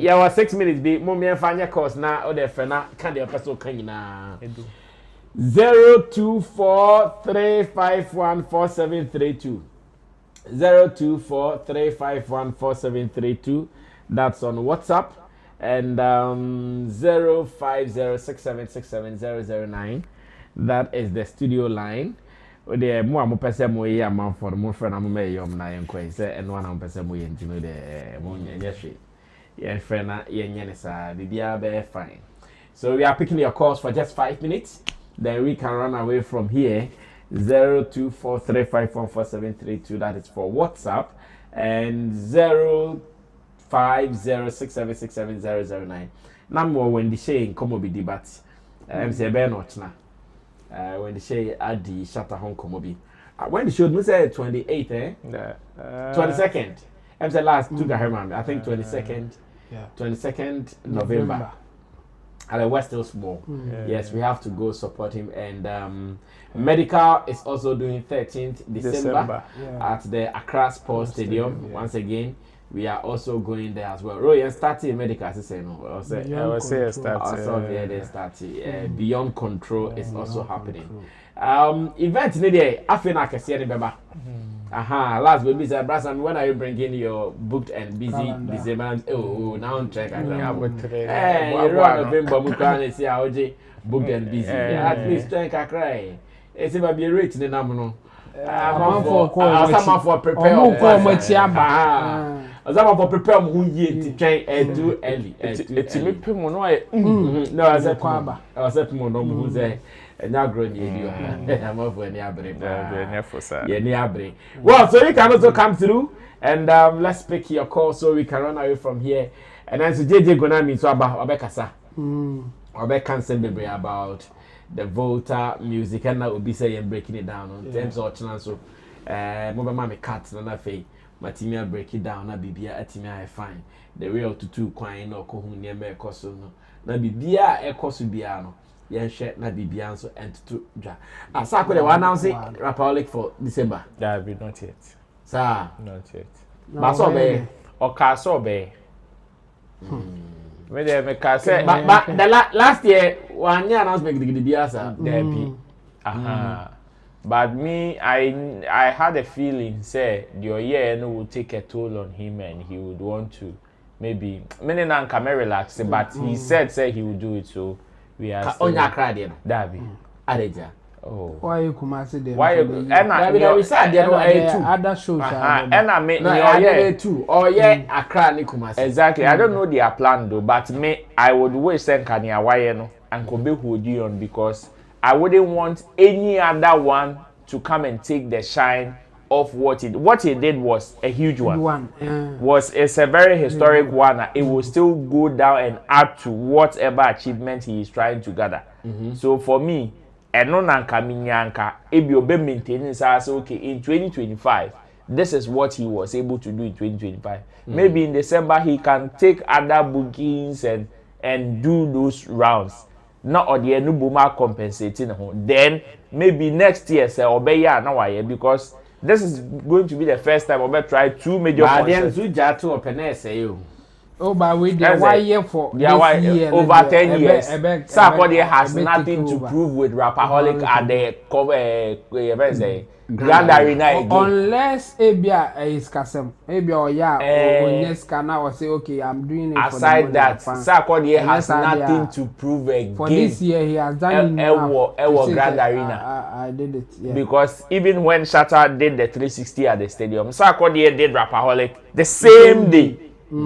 Yeah, was 6 minutes. Be mommy and find your course now. Or the friend now. Can the person can you now? 0243514732. 0243514732. That's on WhatsApp. And 0506767009. That is the studio line. The more I'm person mo ye am for mo friend am me yom na yen kwai say and one am person mo ye ntino de mo nya hwe. Yen friend na yen nya ne sa bibia be fine. So we are picking your calls for just 5 minutes. Then we can run away from here. 0243514732. That is for WhatsApp. And 0506767009. Number Wendy Shay in Komo be debate. Say be not na. Wendy Shay at the Shatta home Komobi. When the show me say 28th, 22nd. Say last took a Herman. I think 22nd. 22nd November. At the West Hills Mall. Yes, we have to go support him. And Medical is also doing 13th December at the Accra Sports Stadium. Once again, we are also going there as well. Roy, starting Medical, I say no. I was starting. Beyond Control is also happening. Event today, I feel like I see any baba. Last baby said, Brass, when are you bringing your booked and busy December? Oh, now I'm checking. You run a bimbo, Mukan, see how booked and busy. At least drink a cry. It's about be rich in the number. I'm for prepare. As I'm for prepare who ye to try and do early. It's me, Pimono. No, I said, Quaba. I said, Mono, who's there. And now growing you. I'm over any abre. Well, so you can also come through and let's pick your call so we can run away from here. And then so JJ gonna mean so about Obekasa. Obeka send me about the Volta music and that would be saying breaking it down on terms of chance so mobile mommy cats na fe matimia break it down na bibia atimia I fine the real to kwan no ko hu ne me koso no na bibia ekoso bia no yen hwe na bibia so ento dwa asa ko the one announce Rapaholic for December that be not yet sir not yet ba so be o ka so be but the last year one year announcement the biasa but me I had a feeling say your year will take a toll on him and he would want to maybe many nan can relax but he said he would do it so we are on your credit Dabi Adeja. Oh. Why you come and say them? Why you? We said there are other shows. And I mean, too. Oh yeah, Accra ni Kumasi. Exactly. I don't know their plan though, but me, I would wish send Kanye why no and Kobe Hodion because I wouldn't want any other one to come and take the shine of what he did was a huge one. It's a very historic one. It will still go down and add to whatever achievement he is trying to gather. So for me. And no nanka minyanka ebi obe maintenance as okay in 2025 this is what he was able to do in 2025 maybe in December he can take other bookings and do those rounds not or the enubuma compensating then maybe next year say obeya na why because this is going to be the first time obe try two major concerts oh, but we did 1 year for this year, over 10 years. Somebody has nothing to prove with Rapaholic at the cover Grand Arena again. Unless Abia is Kasem, Abia or yes, can now say okay, I'm doing it. Aside that, Sarkodie has nothing to prove again. For this year, he has done Grand Arena. I did it. Yeah. Because even when Shatta did the 360 at the stadium, Sarkodie did Rapaholic the same day.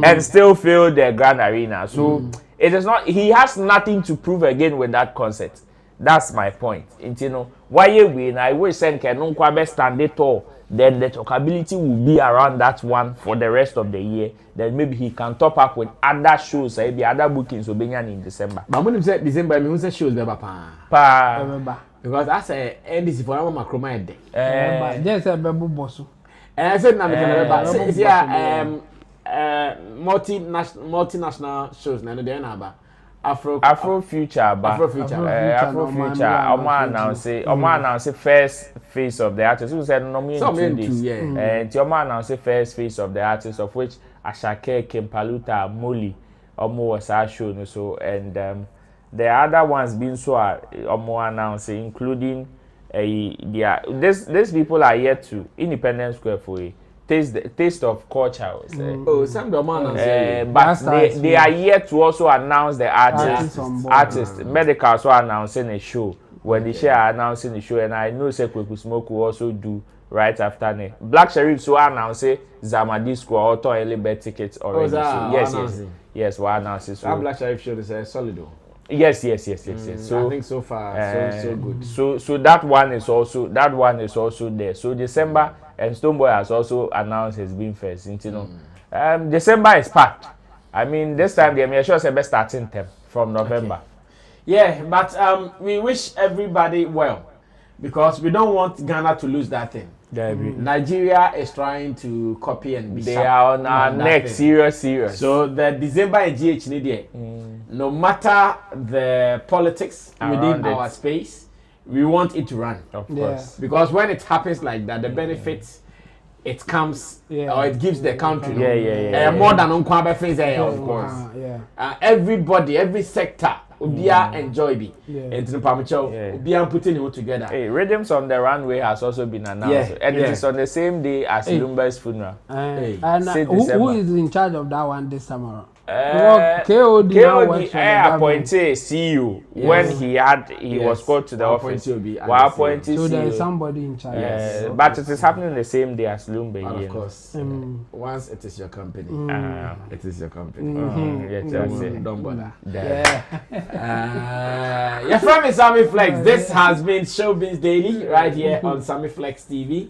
And still fill the Grand Arena. So it is not. He has nothing to prove again with that concert. That's my point. You know, why we I wish send no best stand it all. Then the talkability will be around that one for the rest of the year. Then maybe he can top up with other shows, maybe other bookings will be in December. But when you say December, me who say shows never pa. Because I say NDC for our macroma day. Just a baby boss. And I said, multinational shows. Now they are Afro Future. Omo announce first face of the artist. Who said no me in 2 days? And Omo announce first face of the artist, of which Ashake, Kempaluta, Moli, Omo was our show. So and the other ones being so Omo announce, including these people are yet to Independence Square for a taste of culture. Some the but they are yet to also announce the artist. Medical so announcing a show. When the Shay are announcing the show, and I know say Kweku Smoke will also do right after ne. Black Sheriff so announce Zama Disco auto early bird tickets already. Yes, we announce it. So Black Sheriff show is solid. Yes. So I think so far so good. So that one is also there. So December and Stoneboy has also announced his being first. You know, December is packed. I mean, this time they may sure say best starting term from November. Okay. Yeah, but we wish everybody well because we don't want Ghana to lose that thing. Nigeria is trying to copy and be they are on our neck, serious. So the December and GH no matter the politics within our space, we want it to run. Of course. Because when it happens like that, the benefits it comes or it gives the country more than Unkwabe things of course. Everybody, every sector Ubia enjoy be. And to Ubia putting it together. Hey, Rhythms on the Runway has also been announced. And it is on the same day as Lumba's funeral. And who is in charge of that one this summer? KOD appointed CEO when he was called to the office. So there's somebody in charge. Yes. But it is happening the same day as Lumba. Of course. Once it is your company, it is your company. Don't bother. Your friend is Sammy Flex. This has been Showbiz Daily right here on Sammy Flex TV.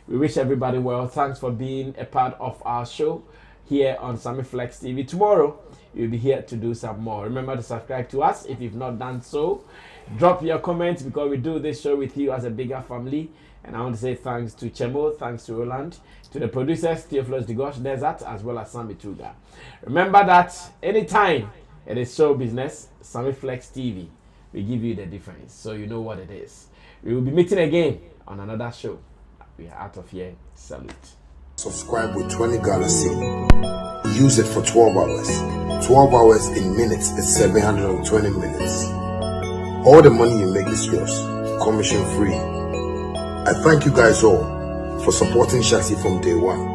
We wish everybody well. Thanks for being a part of our show here on Sammy Flex TV. Tomorrow, you'll be here to do some more. Remember to subscribe to us if you've not done so. Drop your comments because we do this show with you as a bigger family. And I want to say thanks to Chemo, thanks to Roland, to the producers, Theophilus Digosh Desert, as well as Sammy Tuga. Remember that anytime it is show business, Sammy Flex TV, we give you the difference so you know what it is. We will be meeting again on another show. We are out of here. Salute. Subscribe with 20 Galaxy. Use it for 12 hours. 12 hours in minutes is 720 minutes. All the money you make is yours. Commission free. I thank you guys all for supporting Shatta from day one.